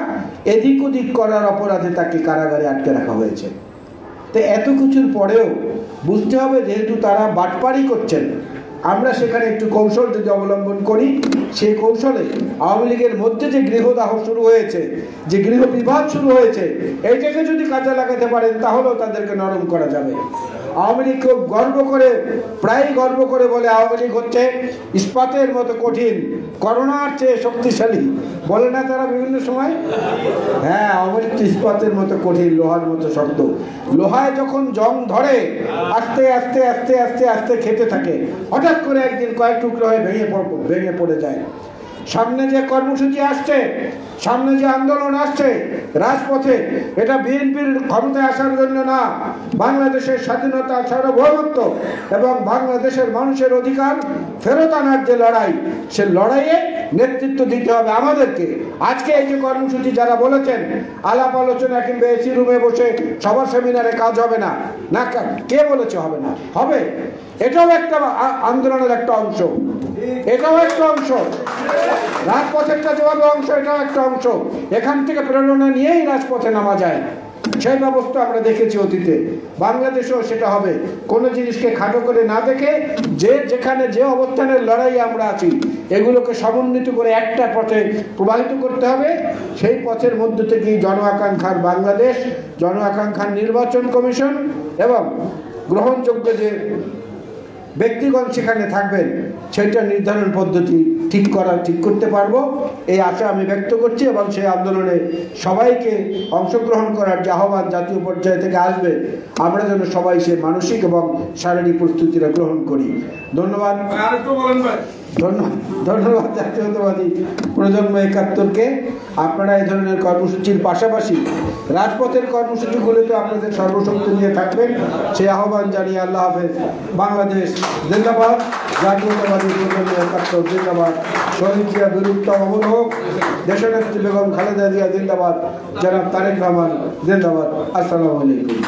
এদিক ওদিক করার অপরাধে তাকে কারাগারে আটকে রাখা হয়েছে। তো এত কিছুর পরেও বুঝতে হবে, যেহেতু তারা বাটপারি করছেন, আমরা সেখানে একটু কৌশল যদি অবলম্বন করি, সেই কৌশলে আওয়ামী লীগের মধ্যে যে গৃহদাহ শুরু হয়েছে, যে গৃহ বিবাদ শুরু হয়েছে, এইটাকে যদি কাজে লাগাতে পারেন তাহলেও তাদেরকে নরম করা যাবে। আওয়ামী লীগ খুব গর্ব করে, প্রায় গর্ব করে বলে আওয়ামী লীগ হচ্ছে ইস্পাতের মতো কঠিন, করোনার চেয়ে শক্তিশালী, বলে না তারা বিভিন্ন সময়? হ্যাঁ, আওয়ামী লীগ ইস্পাতের মতো কঠিন, লোহার মতো শক্ত। লোহায় যখন জং ধরে আস্তে আস্তে আস্তে আস্তে আস্তে খেতে থাকে, হঠাৎ করে একদিন কয়েক টুকরো হয়ে ভেঙে পড়ে যায়। সামনে যে কর্মসূচি আসছে, সামনে যে আন্দোলন আসছে রাজপথে, এটা বিএনপির ক্ষমতায় আসার জন্য না, বাংলাদেশের স্বাধীনতা, সার্বভৌমত্ব এবং বাংলাদেশের মানুষের অধিকার ফেরত আনার যে লড়াই, সে লড়াইয়ে নেতৃত্ব দিতে হবে আমাদেরকে। আজকে এই যে কর্মসূচি যারা বলেছেন, আলাপ আলোচনা কিংবা এসি রুমে বসে সবার সেমিনারে কাজ হবে না, না কে বলেছে হবে না? হবে। এটাও একটা আন্দোলনের একটা অংশ, এটাও একটা অংশ, রাজপথেরটা যেভাবে অংশ, এটাও একটা অংশ। এখান থেকে প্রেরণা নিয়েই রাজপথে নামা যায়, সেই ব্যবস্থা আমরা দেখেছি অতীতে, বাংলাদেশেও সেটা হবে। কোনো জিনিসকে খাটো করে না দেখে, যে যেখানে যে অবস্থানের লড়াই আমরা আছি, এগুলোকে সমন্বিত করে একটা পথে প্রবাহিত করতে হবে। সেই পথের মধ্য থেকেই জন আকাঙ্ক্ষার বাংলাদেশ, জন আকাঙ্ক্ষার নির্বাচন কমিশন এবং গ্রহণযোগ্য যে ব্যক্তিগণ সেখানে থাকবেন, সেইটা নির্ধারণ পদ্ধতি ঠিক করতে পারবো, এই আশা আমি ব্যক্ত করছি। এবং সেই আন্দোলনে সবাইকে অংশগ্রহণ করার যে আহ্বান জাতীয় পর্যায় থেকে আসবে, আমরা যেন সবাই সে মানসিক এবং শারীরিক প্রস্তুতিটা গ্রহণ করি। ধন্যবাদ, ধন্যবাদ জাতীয়তাবাদী প্রজন্ম 71কে। আপনারা এই ধরনের কর্মসূচির পাশাপাশি রাজপথের কর্মসূচিগুলোতে আপনাদের সর্বশক্তি নিয়ে থাকবেন, সেই আহ্বান জানিয়ে আল্লাহ হাফেজ। বাংলাদেশ জিন্দাবাদ, জাতীয়তাবাদী প্রজন্ম 71 জিন্দাবাদ, শহীদ জিয়া বীরুত্তম অমর হোক, দেশনেত্রী বেগম খালেদা জিয়া জিন্দাবাদ, জনাব তারেক রহমান জিন্দাবাদ। আসসালামু আলাইকুম।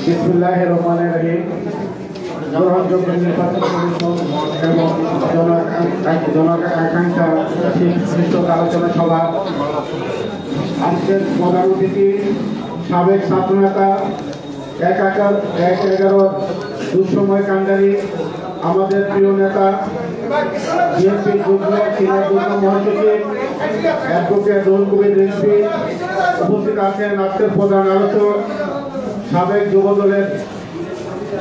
बिस्मिल्लाहिर्रहमानिर्रहीम। গ্রহণযোগ্য নির্বাচন কমিশন এবং জনআকাঙ্ক্ষা শীর্ষক আলোচনা সভা। আজকের প্রধান অতিথি সাবেক ছাত্রনেতা ১/১১ দুঃসময় কাণ্ডারি আমাদের প্রিয় নেতা বিএনপির যুগ্ম মহাসচিব অ্যাডভোকেট রুহুল কবির রিজভী। উপস্থিত আছেন আজকের প্রধান আলোচক সাবেক যুবদলের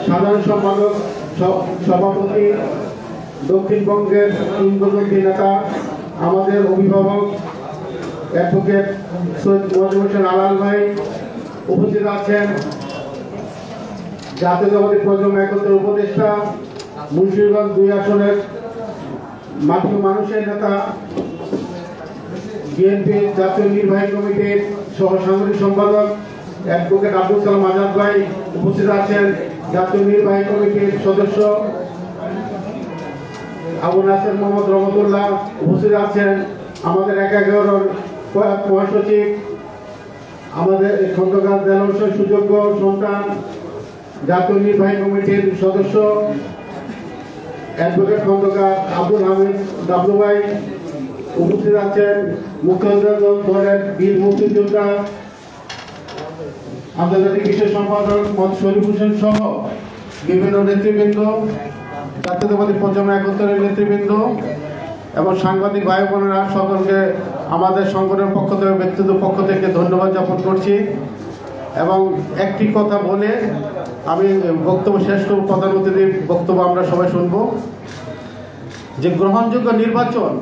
সাধারণ সম্পাদক সভাপতি দক্ষিণবঙ্গের কিংবদন্তি নেতা আমাদের অভিভাবক অ্যাডভোকেট সৈয়দ মজিবুর হোসেন আলাল ভাই। উপস্থিত আছেন জাতীয়তাবাদী প্রজন্ম একত্রের উপদেষ্টা মুন্সিগঞ্জ ২ আসনের মাটি মানুষের নেতা বিএনপির জাতীয় নির্বাহী কমিটির সহ সাংগঠনিক সম্পাদক অ্যাডভোকেট আব্দুল সালাম আজাদ ভাই। উপস্থিত আছেন জাতীয় নির্বাহী কমিটির সদস্য আবু নাসের মোহাম্মদ রহমতুল্লাহ। উপস্থিত আছেন আমাদের ১/১১ মহাসচিব আমাদের খন্দকার দেলোয়ার হোসেন সুযোগ্য সন্তান জাতীয় নির্বাহী কমিটির সদস্য অ্যাডভোকেট খন্দকার আব্দুল হামিদ ডাবলু ভাই। উপস্থিত আছেন মুক্তিযোদ্ধা দলের বীর মুক্তিযোদ্ধা আন্তর্জাতিক বিশেষ সম্পাদক মোহাম্মদ শরীফ হোসেন সহ বিভিন্ন নেতৃবৃন্দ, জাতীয়তাবাদী প্রজন্ম একত্রের নেতৃবৃন্দ এবং সাংবাদিক ভাই বোনেরা, সকলকে আমাদের সংগঠনের পক্ষ থেকে ব্যক্তিগত পক্ষ থেকে ধন্যবাদ জ্ঞাপন করছি। এবং একটি কথা বলে আমি বক্তব্য শেষ করব। প্রধান অতিথির বক্তব্য আমরা সবাই শুনব। যে গ্রহণযোগ্য নির্বাচন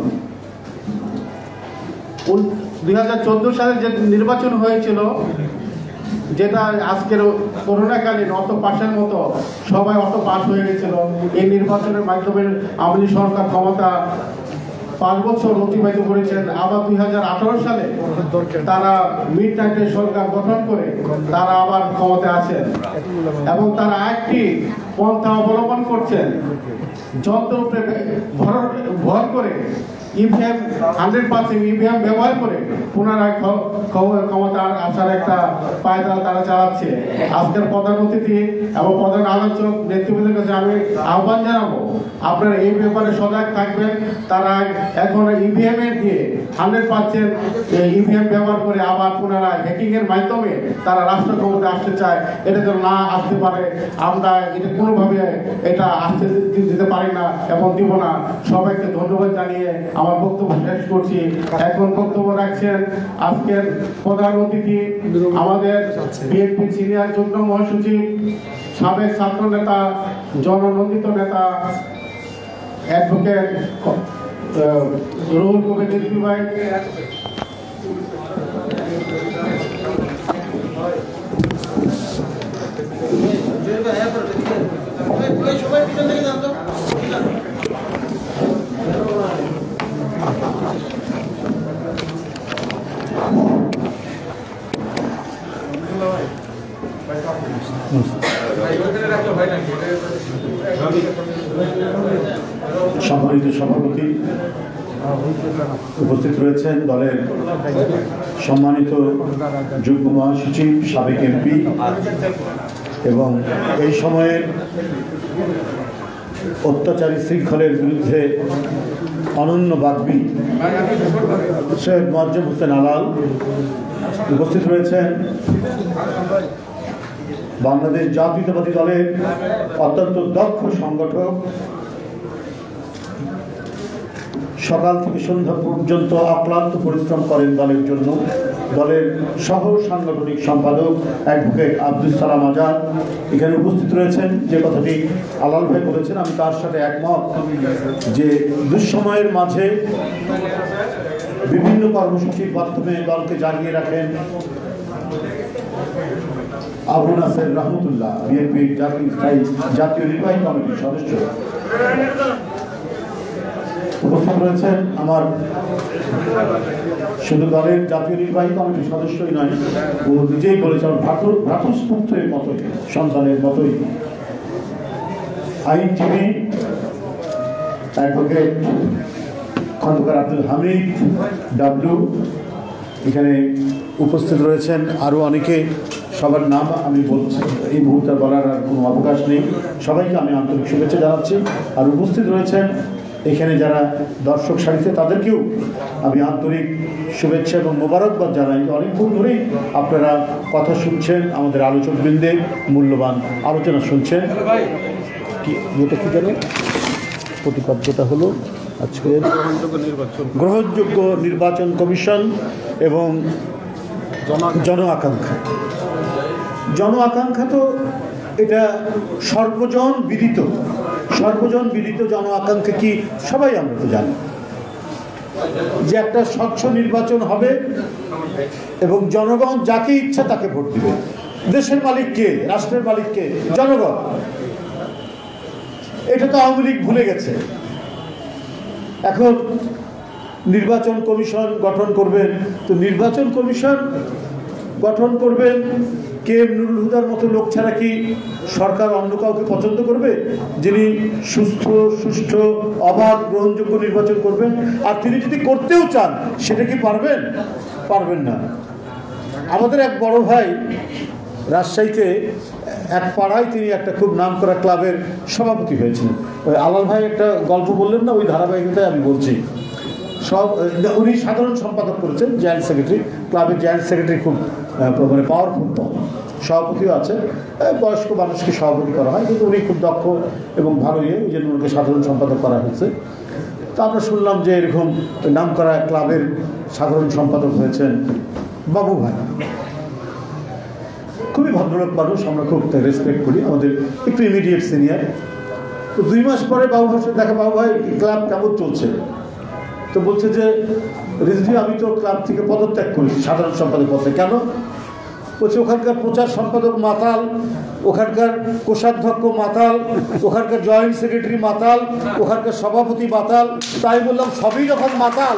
2014 সালে যে নির্বাচন হয়েছিল, যেটা আজকের করোনাকালীন অত পাশের মতো সবাই অত পাশ হয়ে গেছিল, এই নির্বাচনের মাধ্যমে আওয়ামী লীগ সরকার ক্ষমতা 5 বছর অতিবাহিত করেছেন। আবার 2018 সালে তারা মিড নাইটের সরকার গঠন করে তারা আবার ক্ষমতায় আছেন এবং তারা একটি পন্থা অবলম্বন করছেন, যন্ত্রের উপরে ভর করে ইভিএম 100% ইভিএম ব্যবহার করে পুনরায় ক্ষমতার আসার একটা পায়তারা তারা চালাচ্ছে। আজকের প্রধান অতিথি এবং প্রধান আলোচক নেতৃবৃন্দের কাছে আমি আহ্বান জানাবো, আপনারা এই ব্যাপারে সজাগ থাকবেন। তারা এখন ইভিএম এর দিয়ে 100% ইভিএম ব্যবহার করে আবার পুনরায় হ্যাকিং এর মাধ্যমে তারা রাষ্ট্র ক্ষমতায় আসতে চায়। এটা যেন না আসতে পারে, আমরা এটা কোনোভাবে এটা আসতে দিতে পারি না এবং দিব না। সবাইকে ধন্যবাদ জানিয়ে আমার বক্তব্য শেষ করছি। এখন বক্তব্য রাখছেন আজকের প্রধান অতিথি আমাদের বিএনপি সিনিয়র যুগ্ম মহাসচিব, সাবেক ছাত্র নেতা, জননন্দিত নেতা অ্যাডভোকেট রুহুল কবির রিজভী ভাই। সম্মানিত সভাপতি, উপস্থিত রয়েছেন দলের সম্মানিত যুগ্ম মহাসচিব, সাবেক এমপি এবং এই সময়ে অত্যাচারী শৃঙ্খলের বিরুদ্ধে অনন্য বাগ্মী সৈয়দ মজিবুর হোসেন আলাল। উপস্থিত রয়েছেন বাংলাদেশ জাতীয়তাবাদী দলের অত্যন্ত দক্ষ সংগঠক, সকাল থেকে সন্ধ্যা পর্যন্ত অক্লান্ত পরিশ্রম করেন দলের জন্য, দলের সহ সাংগঠনিক সম্পাদক অ্যাডভোকেট আব্দুল সালাম আজাদ। এখানে উপস্থিত রয়েছেন। যে কথাটি আলাল ভাই বলেছেন আমি তার সাথে একমত, যে দুঃসময়ের মাঝে বিভিন্ন কর্মসূচির মাধ্যমে দলকে জাগিয়ে রাখেন আবু নাসের রহমতুল্লাহ, বিএনপির জাতীয় নির্বাহী কমিটির সদস্য। উপস্থিত রয়েছেন আমার শুধু দলের জাতীয় নির্বাহী কমিটির সদস্যই নয়, ও নিজেই বলেছেন ভ্রাতুষ্পুত্রের মতোই, সন্তানের মতোই আইনজীবী অ্যাডভোকেট খন্দকার আব্দুল হামিদ ডাবলু। এখানে উপস্থিত রয়েছেন আরও অনেকে, সবার নাম আমি বলছি, এই মুহূর্তে বলার আর কোনো অবকাশ নেই। সবাইকে আমি আন্তরিক শুভেচ্ছা জানাচ্ছি। আর উপস্থিত রয়েছেন এখানে যারা দর্শক সারিতে, তাদেরকেও আমি আন্তরিক শুভেচ্ছা এবং মোবারকবাদ জানাই। অনেকক্ষণ ধরেই আপনারা কথা শুনছেন, আমাদের আলোচকবৃন্দে মূল্যবান আলোচনা শুনছেন। এটা কি জানেন, প্রতিপাদ্যতা হলো আজকের গ্রহণযোগ্য নির্বাচন কমিশন এবং জন আকাঙ্ক্ষা। জন আকাঙ্ক্ষা তো এটা সর্বজন বিদিত জন আকাঙ্ক্ষা কি সবাই আমরা তো জানি যে একটা স্বচ্ছ নির্বাচন হবে এবং জনগণ যাকে ইচ্ছা তাকে ভোট দিবে। দেশের মালিক কে? রাষ্ট্রের মালিক কে? জনগণ। এটা তো আওয়ামী লীগ ভুলে গেছে। এখন নির্বাচন কমিশন গঠন করবেন, তো নির্বাচন কমিশন গঠন করবেন কে এম নুরুল হুদার মতো লোক ছাড়া কি সরকার অন্য কাউকে পছন্দ করবে যিনি সুষ্ঠু অবাধ গ্রহণযোগ্য নির্বাচন করবেন? আর তিনি যদি করতেও চান সেটা কি পারবেন না। আমাদের এক বড় ভাই রাজশাহীতে এক পাড়ায় তিনি একটা খুব নাম করা ক্লাবের সভাপতি হয়েছিলেন। ওই আলাল ভাই একটা গল্প বললেন না, ওই ধারাবাহিকতায় আমি বলছি। উনি সাধারণ সম্পাদক করেছেন, জয়েন্ট সেক্রেটারি, ক্লাবের জয়েন্ট সেক্রেটারি, খুব মানে পাওয়ারফুল পদ। সভাপতিও আছে, বয়স্ক মানুষকে সভাপতি করা হয়, কিন্তু উনি খুব দক্ষ এবং ভালো ওই জন্য ওনাকে সাধারণ সম্পাদক করা হয়েছে। তো আমরা শুনলাম যে এরকম নাম করা ক্লাবের সাধারণ সম্পাদক হয়েছেন বাবু ভাই। খুবই ভদ্রলোক মানুষ, আমরা খুব রেসপেক্ট করি, আমাদের একটু ইমিডিয়েট সিনিয়র। তো 2 মাস পরে বাবু ভাইয়ের সাথে দেখা, বাবু ভাই ক্লাব কেমন চলছে? তো বলছে যে রিজভি আমি তো ক্লাব থেকে পদত্যাগ করি সাধারণ সম্পাদক পদে। কেন? বলছে ওখানকার প্রচার সম্পাদক মাতাল, ওখানকার কোষাধ্যক্ষ মাতাল, ওখানকার জয়েন্ট সেক্রেটারি মাতাল, ওখানকার সভাপতি মাতাল। তাই বললাম সবই যখন মাতাল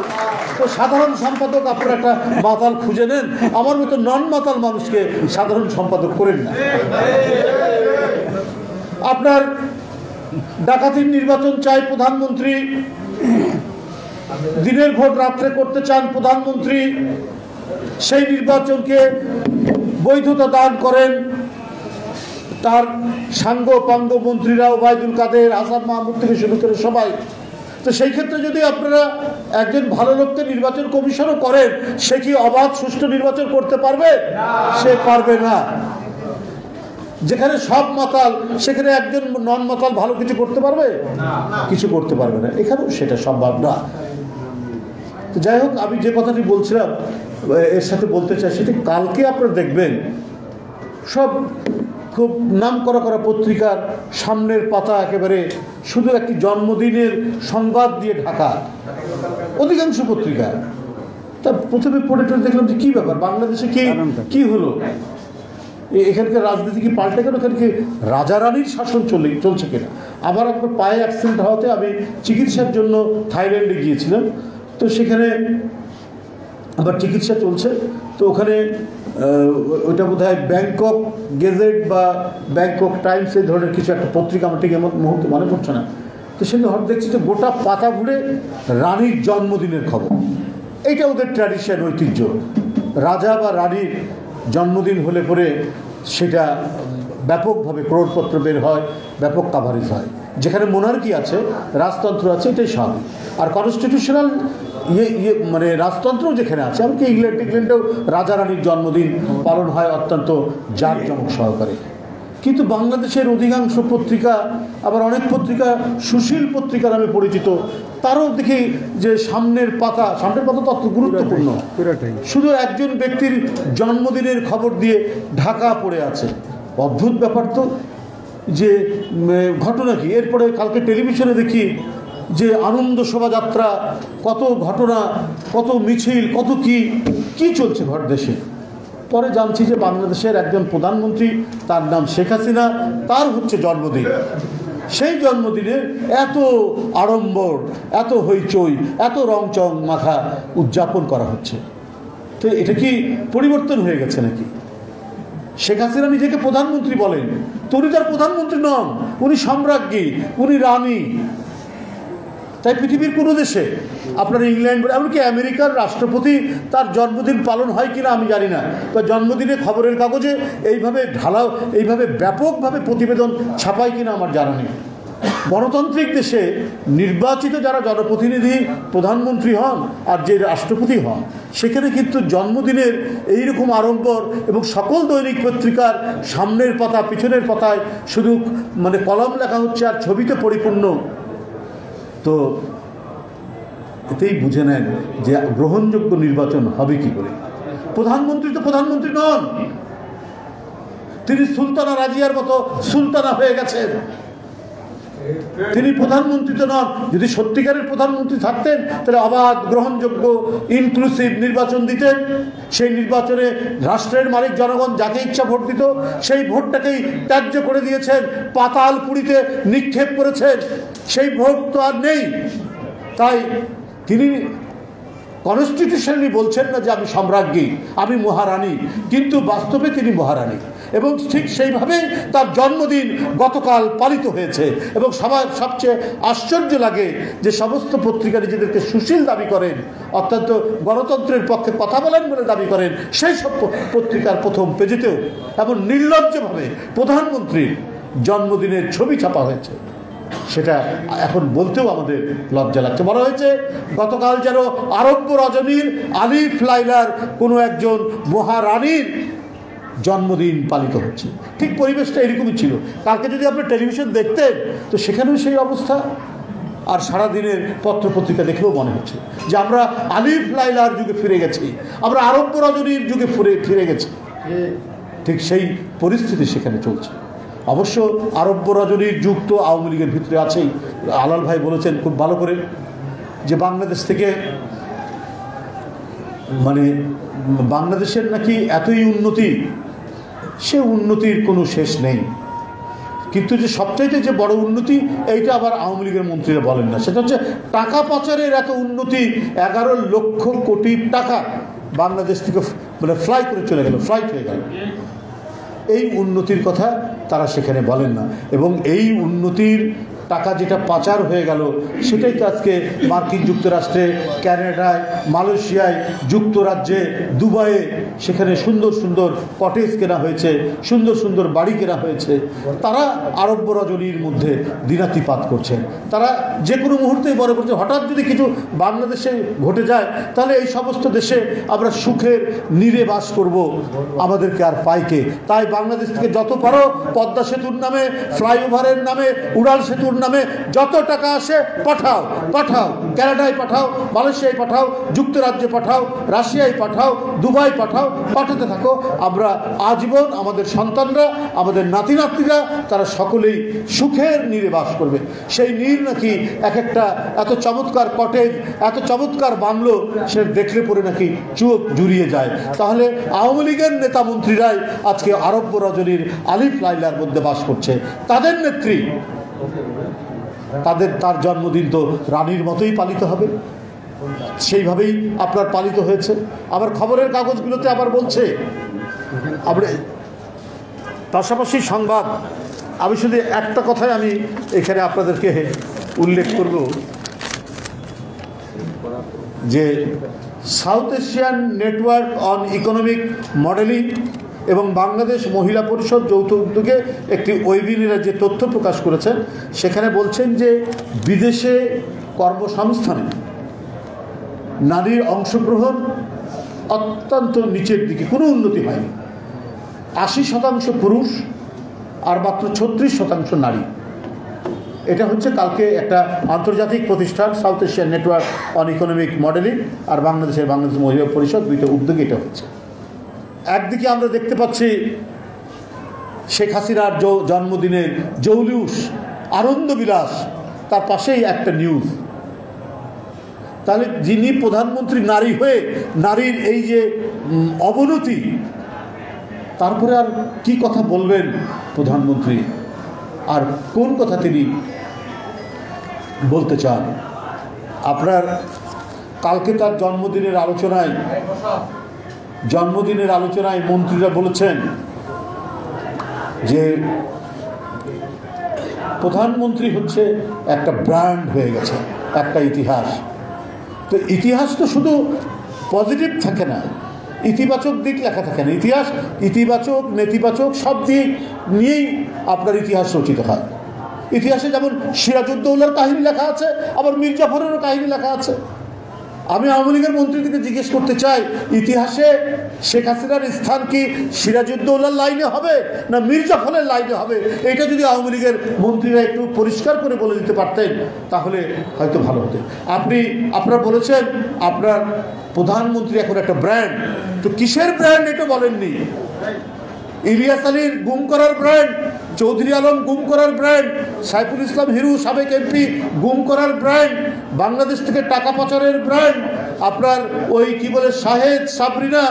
তো সাধারণ সম্পাদক আপনারা একটা মাতাল খুঁজে নেন, আমার মতো নন মাতাল মানুষকে সাধারণ সম্পাদক করেন না। আপনার ডাকাতির নির্বাচন চাই প্রধানমন্ত্রী, দিনের ভোট রাত্রে করতে চান প্রধানমন্ত্রী, সেই নির্বাচনকে বৈধতা দান করেন তার সাঙ্গ পাঙ্গ মন্ত্রীরা, ওবায়দুল কাদের, হাসান মাহমুদ থেকে শুরু করে সবাই। তো সেই ক্ষেত্রে যদি আপনারা একজন ভালো লোককে নির্বাচন কমিশনও করেন, সে কি অবাধ সুষ্ঠু নির্বাচন করতে পারবে? সে পারবে না। যেখানে সব মাতাল সেখানে একজন নন মাতাল ভালো কিছু করতে পারবে? কিছু করতে পারবে না। এখানেও সেটা সম্ভব না। তো যাই হোক, আমি যে কথাটি বলছিলাম এর সাথে বলতে চাই, সেটি কালকে আপনারা দেখবেন সব খুব নাম করা পত্রিকার সামনের পাতা একেবারে শুধু একটি জন্মদিনের সংবাদ দিয়ে ঢাকা, অধিকাংশ পত্রিকা। তা প্রথমে পড়ে দেখলাম যে কী ব্যাপার, বাংলাদেশে কি হলো, এখানকার রাজনীতি কি পাল্টে গেল, এখানকে রাজা রানীর শাসন চলছে কিনা। আবার একবার পায়ে অ্যাক্সিডেন্ট হওয়াতে আমি চিকিৎসার জন্য থাইল্যান্ডে গিয়েছিলাম। তো সেখানে আবার চিকিৎসা চলছে। তো ওখানে ওইটা বোধ হয় ব্যাংকক গেজেট বা ব্যাংকক টাইমস এই ধরনের কিছু একটা পত্রিকা, আমার ঠিক এমন মুহূর্তে মনে পড়ছে না। তো সেখানে হঠাৎ দেখছি যে গোটা পাতা ঘুরে রানীর জন্মদিনের খবর। এইটা ওদের ট্র্যাডিশন, ঐতিহ্য। রাজা বা রানীর জন্মদিন হলে পরে সেটা ব্যাপকভাবে ক্রোড়পত্র বের হয়, ব্যাপক কাভারেজ হয়। যেখানে মোনার্কি আছে, রাজতন্ত্র আছে, এটাই স্বাভাবিক। আর কনস্টিটিউশনাল মানে রাজতন্ত্র যেখানে আছে, এমনকি ইংল্যান্ডেও রাজা রানীর জন্মদিন পালন হয় অত্যন্ত জাঁকজমক সহকারে। কিন্তু বাংলাদেশের অধিকাংশ পত্রিকা, আবার অনেক পত্রিকা সুশীল পত্রিকা নামে পরিচিত, তারও দেখি যে সামনের পাতা তো অত গুরুত্বপূর্ণ, শুধু একজন ব্যক্তির জন্মদিনের খবর দিয়ে ঢাকা পড়ে আছে। অদ্ভুত ব্যাপার তো, যে ঘটনা কি। এরপরে কালকে টেলিভিশনে দেখি যে আনন্দ শোভাযাত্রা, কত ঘটনা, কত মিছিল, কত কি চলছে ঘর দেশে। পরে জানছি যে বাংলাদেশের একজন প্রধানমন্ত্রী, তার নাম শেখ হাসিনা, তার হচ্ছে জন্মদিন। সেই জন্মদিনে এত আড়ম্বর, এত হইচই, এত রংচং মাখা উদযাপন করা হচ্ছে। তো এটা কি পরিবর্তন হয়ে গেছে নাকি? শেখ হাসিনা নিজেকে প্রধানমন্ত্রী বলেন, তো উনি তার প্রধানমন্ত্রী নন, উনি সম্রাজ্ঞী, উনি রানী। তাই পৃথিবীর কোনো দেশে আপনার ইংল্যান্ড এমনকি আমেরিকার রাষ্ট্রপতি তার জন্মদিন পালন হয় কিনা আমি জানি না, বা জন্মদিনে খবরের কাগজে এইভাবে ব্যাপকভাবে প্রতিবেদন ছাপায় কিনা আমার জানা নেই। গণতান্ত্রিক দেশে নির্বাচিত যারা জনপ্রতিনিধি প্রধানমন্ত্রী হন আর যে রাষ্ট্রপতি হন, সেখানে কিন্তু জন্মদিনের এইরকম আড়ম্বর এবং সকল দৈনিক পত্রিকার সামনের পাতা পিছনের পাতায় শুধু কলম লেখা হচ্ছে আর ছবিতে পরিপূর্ণ। তো এতেই বুঝে নেন যে গ্রহণযোগ্য নির্বাচন হবে কি করে। প্রধানমন্ত্রী তো প্রধানমন্ত্রী নন, তিনি সুলতানা রাজিয়ার মতো সুলতানা হয়ে গেছেন, তিনি প্রধানমন্ত্রী তো নন। যদি সত্যিকারের প্রধানমন্ত্রী থাকতেন তাহলে অবাধ গ্রহণযোগ্য ইনক্লুসিভ নির্বাচন দিতেন। সেই নির্বাচনে রাষ্ট্রের মালিক জনগণ যাকে ইচ্ছা ভোট দিত, সেই ভোটটাকেই ত্যায্য করে দিয়েছেন, পাতাল পুরীতে নিক্ষেপ করেছেন। সেই ভোট তো আর নেই। তাই তিনি কনস্টিটিউশনালি বলছেন না যে আমি সম্রাজ্ঞী, আমি মহারানী, কিন্তু বাস্তবে তিনি মহারানী। এবং ঠিক সেইভাবেই তার জন্মদিন গতকাল পালিত হয়েছে। এবং সবার সবচেয়ে আশ্চর্য লাগে যে সমস্ত পত্রিকা নিজেদেরকে সুশীল দাবি করেন, অত্যন্ত গণতন্ত্রের পক্ষে কথা বলেন বলে দাবি করেন, সেই সব পত্রিকার প্রথম পেজেতেও এমন নির্লজ্জভাবে প্রধানমন্ত্রীর জন্মদিনের ছবি ছাপা হয়েছে। সেটা এখন বলতেও আমাদের লজ্জা লাগছে। বলা হয়েছে গতকাল যেন আরব্য রজনীর আলিফ লাইলার কোনো একজন মহারানীর জন্মদিন পালিত হচ্ছে। ঠিক পরিবেশটা এরকমই ছিল। কালকে যদি আপনি টেলিভিশন দেখতেন তো সেখানেও সেই অবস্থা। আর সারাদিনের পত্রপত্রিকা দেখলেও মনে হচ্ছে যে আমরা আলিফ লাইলার যুগে ফিরে গেছি, আমরা আরব্য রজনীর যুগে ফিরে গেছি। ঠিক সেই পরিস্থিতি সেখানে চলছে। অবশ্য আরব্য রজনীর যুগ তো আওয়ামী লীগের ভিতরে আছেই। আলাল ভাই বলেছেন খুব ভালো করে যে বাংলাদেশ থেকে বাংলাদেশের নাকি এতই উন্নতি, সে উন্নতির কোনো শেষ নেই। কিন্তু যে সবচাইতে যে বড় উন্নতি, এইটা আবার আওয়ামী লীগের মন্ত্রীরা বলেন না। সেটা হচ্ছে টাকা পাচারের এত উন্নতি, 11 লক্ষ কোটি টাকা বাংলাদেশ থেকে ফ্লাই করে চলে গেল, ফ্লাইট হয়ে গেল। এই উন্নতির কথা তারা সেখানে বলেন না। এবং এই উন্নতির টাকা যেটা পাচার হয়ে গেল, সেটাই তো আজকে মার্কিন যুক্তরাষ্ট্রে, ক্যানাডায়, মালয়েশিয়ায়, যুক্তরাজ্যে, দুবাইয়ে সেখানে সুন্দর সুন্দর কটেজ কেনা হয়েছে, সুন্দর সুন্দর বাড়ি কেনা হয়েছে। তারা আরব্য রজনীর মধ্যে দিনাতিপাত করছেন। তারা যে কোনো মুহূর্তেই মনে করছে হঠাৎ যদি কিছু বাংলাদেশে ঘটে যায় তাহলে এই সমস্ত দেশে আমরা সুখের নীড়ে বাস করব, আমাদেরকে আর পাইকে। তাই বাংলাদেশ থেকে যত পারো পদ্মা সেতুর নামে, ফ্লাইওভারের নামে, উড়াল সেতুর নামে যত টাকা আসে পাঠাও, ক্যানাডায় পাঠাও, মালয়েশিয়ায় পাঠাও, যুক্তরাজ্যে পাঠাও, রাশিয়ায় পাঠাও, দুবাই পাঠাও, পাঠাতে থাকো। আমরা আজীবন আমাদের সন্তানরা, আমাদের নাতি নাতনিরা তারা সকলেই সুখের নীড়ে বাস করবে। সেই নীড় নাকি এক একটা এত চমৎকার কটেজ, এত চমৎকার বাংলো, সে দেখলে পরে নাকি চোখ জুড়িয়ে যায়। তাহলে আওয়ামী লীগের নেতা মন্ত্রীরাই আজকে আরব্য রজনীর আলিফ লাইলার মধ্যে বাস করছে। তাদের নেত্রী, তার জন্মদিন তো রানীর মতোই পালিত হবে, সেইভাবেই আপনার পালিত হয়েছে। আবার খবরের কাগজগুলোতে আবার বলছে, আমরা পাশাপাশি সংবাদ, আমি শুধু একটা কথাই আমি এখানে আপনাদেরকে উল্লেখ করব যে south Asian Network on Economic modelling এবং বাংলাদেশ মহিলা পরিষদ যৌথ উদ্যোগে একটি ওয়েবিনারে যে তথ্য প্রকাশ করেছেন, সেখানে বলছেন যে বিদেশে কর্মসংস্থানে নারীর অংশগ্রহণ অত্যন্ত নিচের দিকে, কোনো উন্নতি হয়নি। 80% পুরুষ আর মাত্র 36% নারী। এটা হচ্ছে কালকে একটা আন্তর্জাতিক প্রতিষ্ঠান South Asian Network on Economic Modelling আর বাংলাদেশ মহিলা পরিষদ দুইটা উদ্যোগে এটা হচ্ছে। একদিকে আমরা দেখতে পাচ্ছি শেখ হাসিনার জন্মদিনের জৌলুস, আনন্দবিলাস, তার পাশেই একটা নিউজ। তাহলে যিনি প্রধানমন্ত্রী নারী হয়ে নারীর এই যে অবনতি, তারপরে আর কি কথা বলবেন প্রধানমন্ত্রী, আর কোন কথা তিনি বলতে চান? আপনার কালকে তার জন্মদিনের আলোচনায় মন্ত্রীরা বলেছেন যে প্রধানমন্ত্রী হচ্ছে একটা ব্র্যান্ড হয়ে গেছে। একটা ইতিহাস। তো ইতিহাস তো শুধু পজিটিভ থাকে না, ইতিবাচক দিক লেখা থাকে না। ইতিহাস ইতিবাচক নেতিবাচক সব দিক নিয়েই আপনার ইতিহাস রচিত হয়। ইতিহাসে যেমন সিরাজউদ্দৌলার কাহিনী লেখা আছে, আবার মীর জাফরেরও কাহিনী লেখা আছে। আমি আওয়ামী লীগের মন্ত্রীদেরকে জিজ্ঞেস করতে চাই, ইতিহাসে শেখ হাসিনার স্থান কি সিরাজউদ্দৌলার লাইনে হবে না মীর জাফরের লাইনে হবে? এটা যদি আওয়ামী লীগের মন্ত্রীরা একটু পরিষ্কার করে বলে দিতে পারতেন তাহলে হয়তো ভালো হতো। আপনারা বলেছেন আপনার প্রধানমন্ত্রী এখন একটা ব্র্যান্ড, তো কিসের ব্র্যান্ড এটা বলেননি। ইলিয়াস আলীর গুম করার ব্র্যান্ড, চৌধুরী আলম গুম করার ব্র্যান্ড, সাইফুল ইসলাম হিরু সাবেক এমপি গুম করার ব্র্যান্ড, বাংলাদেশ থেকে টাকা পাচারের ব্র্যান্ড, আপনার ওই কি বলে শাহেদ সাবরিনা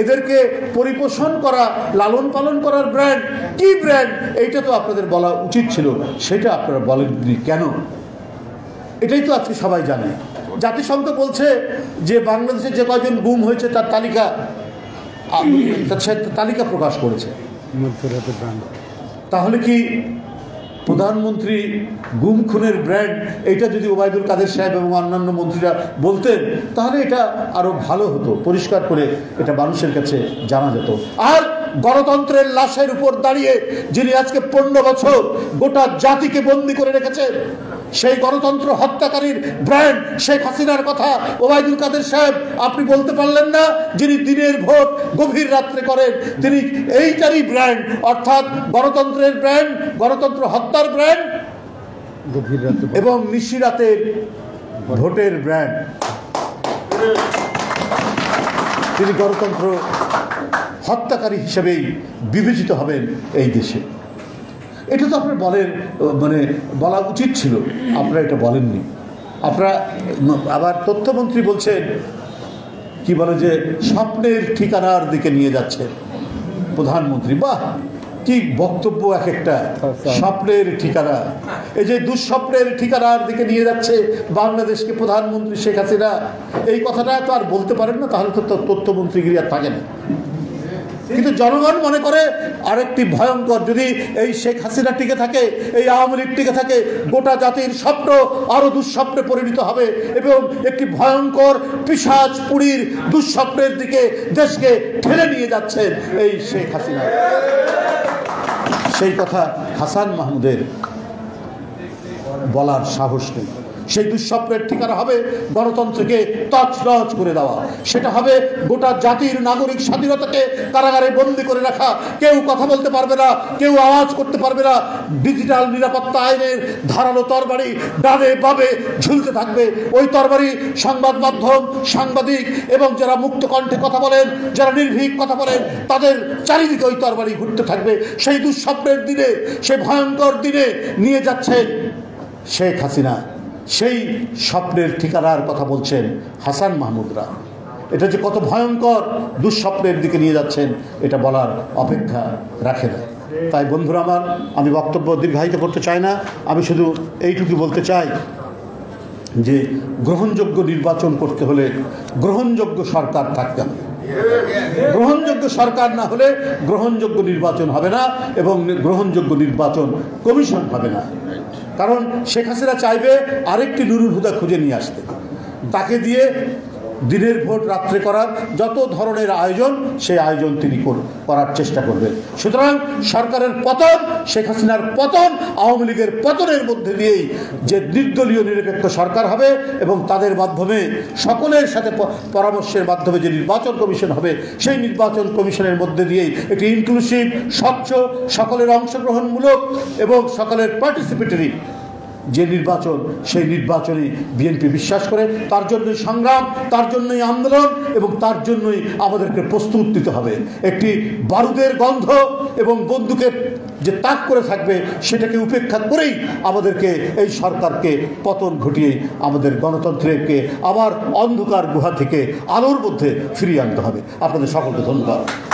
এদেরকে পরিপোষণ করা লালন পালন করার ব্র্যান্ড। কি ব্র্যান্ড এইটা তো আপনাদের বলা উচিত ছিল, সেটা আপনারা বলেননি কেন? এটাই তো আজকে সবাই জানে। জাতিসংঘ বলছে যে বাংলাদেশে যে কয়জন গুম হয়েছে তার তালিকা প্রকাশ করেছে। তাহলে কি প্রধানমন্ত্রী গুম খুনের ব্র্যান্ড এইটা যদি ওবায়দুল কাদের সাহেব এবং অন্যান্য মন্ত্রীরা বলতেন তাহলে এটা আরো ভালো হতো, পরিষ্কার করে এটা মানুষের কাছে জানা যেত। আর গণতন্ত্রের লাশের উপর দাঁড়িয়ে যিনি আজকে 15 বছর গোটা জাতিকে বন্দী করে রেখেছেন, সেই গণতন্ত্র হত্যাকারীর ব্র্যান্ড শেখ হাসিনার কথা ওবায়দুল কাদের সাহেব আপনি বলতে পারলেন না? যিনি দিনের ভোট গভীর রাত্রে করেন, তিনি এইটারই ব্র্যান্ড, অর্থাৎ গণতন্ত্রের ব্র্যান্ড, গণতন্ত্র হত্যার ব্র্যান্ড এবং নিশিরাতের ভোটের ব্র্যান্ড। তিনি গণতন্ত্র হত্যাকারী হিসেবেই বিবেচিত হবেন এই দেশে। এটা তো আপনার বলা উচিত ছিল, আপনারা এটা বলেননি। আপনারা আবার তথ্যমন্ত্রী বলছেন কি বলে যে স্বপ্নের ঠিকানার দিকে নিয়ে যাচ্ছেন প্রধানমন্ত্রী। বাহ, কি বক্তব্য এক একটা! স্বপ্নের ঠিকানা, এই যে দুঃস্বপ্নের ঠিকানার দিকে নিয়ে যাচ্ছে বাংলাদেশকে প্রধানমন্ত্রী শেখ হাসিনা, এই কথাটা তো আর বলতে পারেন না, তাহলে তো তথ্যমন্ত্রীগিরি আর থাকে না। কিন্তু জনগণ মনে করে আরেকটি ভয়ঙ্কর, যদি এই শেখ হাসিনা টিকে থাকে, এই আওয়ামী লীগ টিকে থাকে, গোটা জাতির স্বপ্ন আরো দুঃস্বপ্নে পরিণত হবে এবং একটি ভয়ঙ্কর পিশাচ পুরীর দুঃস্বপ্নের দিকে দেশকে ঠেলে নিয়ে যাচ্ছেন এই শেখ হাসিনা। সেই কথা হাসান মাহমুদের বলার সাহস নেই। সেই দুঃস্বপ্নের ঠিকানা হবে গণতন্ত্রকে তছনছ করে দেওয়া, সেটা হবে গোটা জাতির নাগরিক স্বাধীনতাকে কারাগারে বন্দী করে রাখা। কেউ কথা বলতে পারবে না, কেউ আওয়াজ করতে পারবে না। ডিজিটাল নিরাপত্তা আইনের ধারালো তরবারি ডানে বামে ঝুলতে থাকবে। ওই তরবারি সংবাদ মাধ্যম, সাংবাদিক এবং যারা মুক্ত কণ্ঠে কথা বলেন, যারা নির্ভীক কথা বলেন, তাদের চারিদিকে ওই তরবারি ঘুরতে থাকবে। সেই দুঃস্বপ্নের দিনে, সেই ভয়ঙ্কর দিনে নিয়ে যাচ্ছেন শেখ হাসিনা। সেই স্বপ্নের ঠিকানার কথা বলছেন হাসান মাহমুদরা। এটা যে কত ভয়ঙ্কর দুঃস্বপ্নের দিকে নিয়ে যাচ্ছেন এটা বলার অপেক্ষা রাখে না। তাই বন্ধুরা আমার, আমি বক্তব্য দীর্ঘায়িত করতে চাই না, আমি শুধু এইটুকু বলতে চাই যে গ্রহণযোগ্য নির্বাচন করতে হলে গ্রহণযোগ্য সরকার থাকতে হবে। গ্রহণযোগ্য সরকার না হলে গ্রহণযোগ্য নির্বাচন হবে না এবং গ্রহণযোগ্য নির্বাচন কমিশন হবে না। কারণ শেখ হাসিনা চাইবে আরেকটি নুরুল হুদা খুঁজে নিয়ে আসতে, তাকে দিয়ে দিনের ভোট রাত্রে করার যত ধরনের আয়োজন, সেই আয়োজন তিনি করার চেষ্টা করবেন। সুতরাং সরকারের পতন, শেখ হাসিনার পতন, আওয়ামী লীগের পতনের মধ্যে দিয়েই যে নির্দলীয় নিরপেক্ষ সরকার হবে এবং তাদের মাধ্যমে সকলের সাথে পরামর্শের মাধ্যমে যে নির্বাচন কমিশন হবে, সেই নির্বাচন কমিশনের মধ্যে দিয়েই একটি ইনক্লুসিভ, স্বচ্ছ, সকলের অংশগ্রহণমূলক এবং সকলের পার্টিসিপেটরি যে নির্বাচন, সেই নির্বাচনে বিএনপি বিশ্বাস করে। তার জন্যই সংগ্রাম, তার জন্যই আন্দোলন এবং তার জন্যই আমাদেরকে প্রস্তুত নিতে হবে। একটি বারুদের গন্ধ এবং বন্দুকের যে তাক করে থাকবে সেটাকে উপেক্ষা করেই আমাদেরকে এই সরকারকে পতন ঘটিয়ে আমাদের গণতন্ত্রকে আবার অন্ধকার গুহা থেকে আলোর মধ্যে ফিরিয়ে আনতে হবে। আপনাদের সকলকে ধন্যবাদ।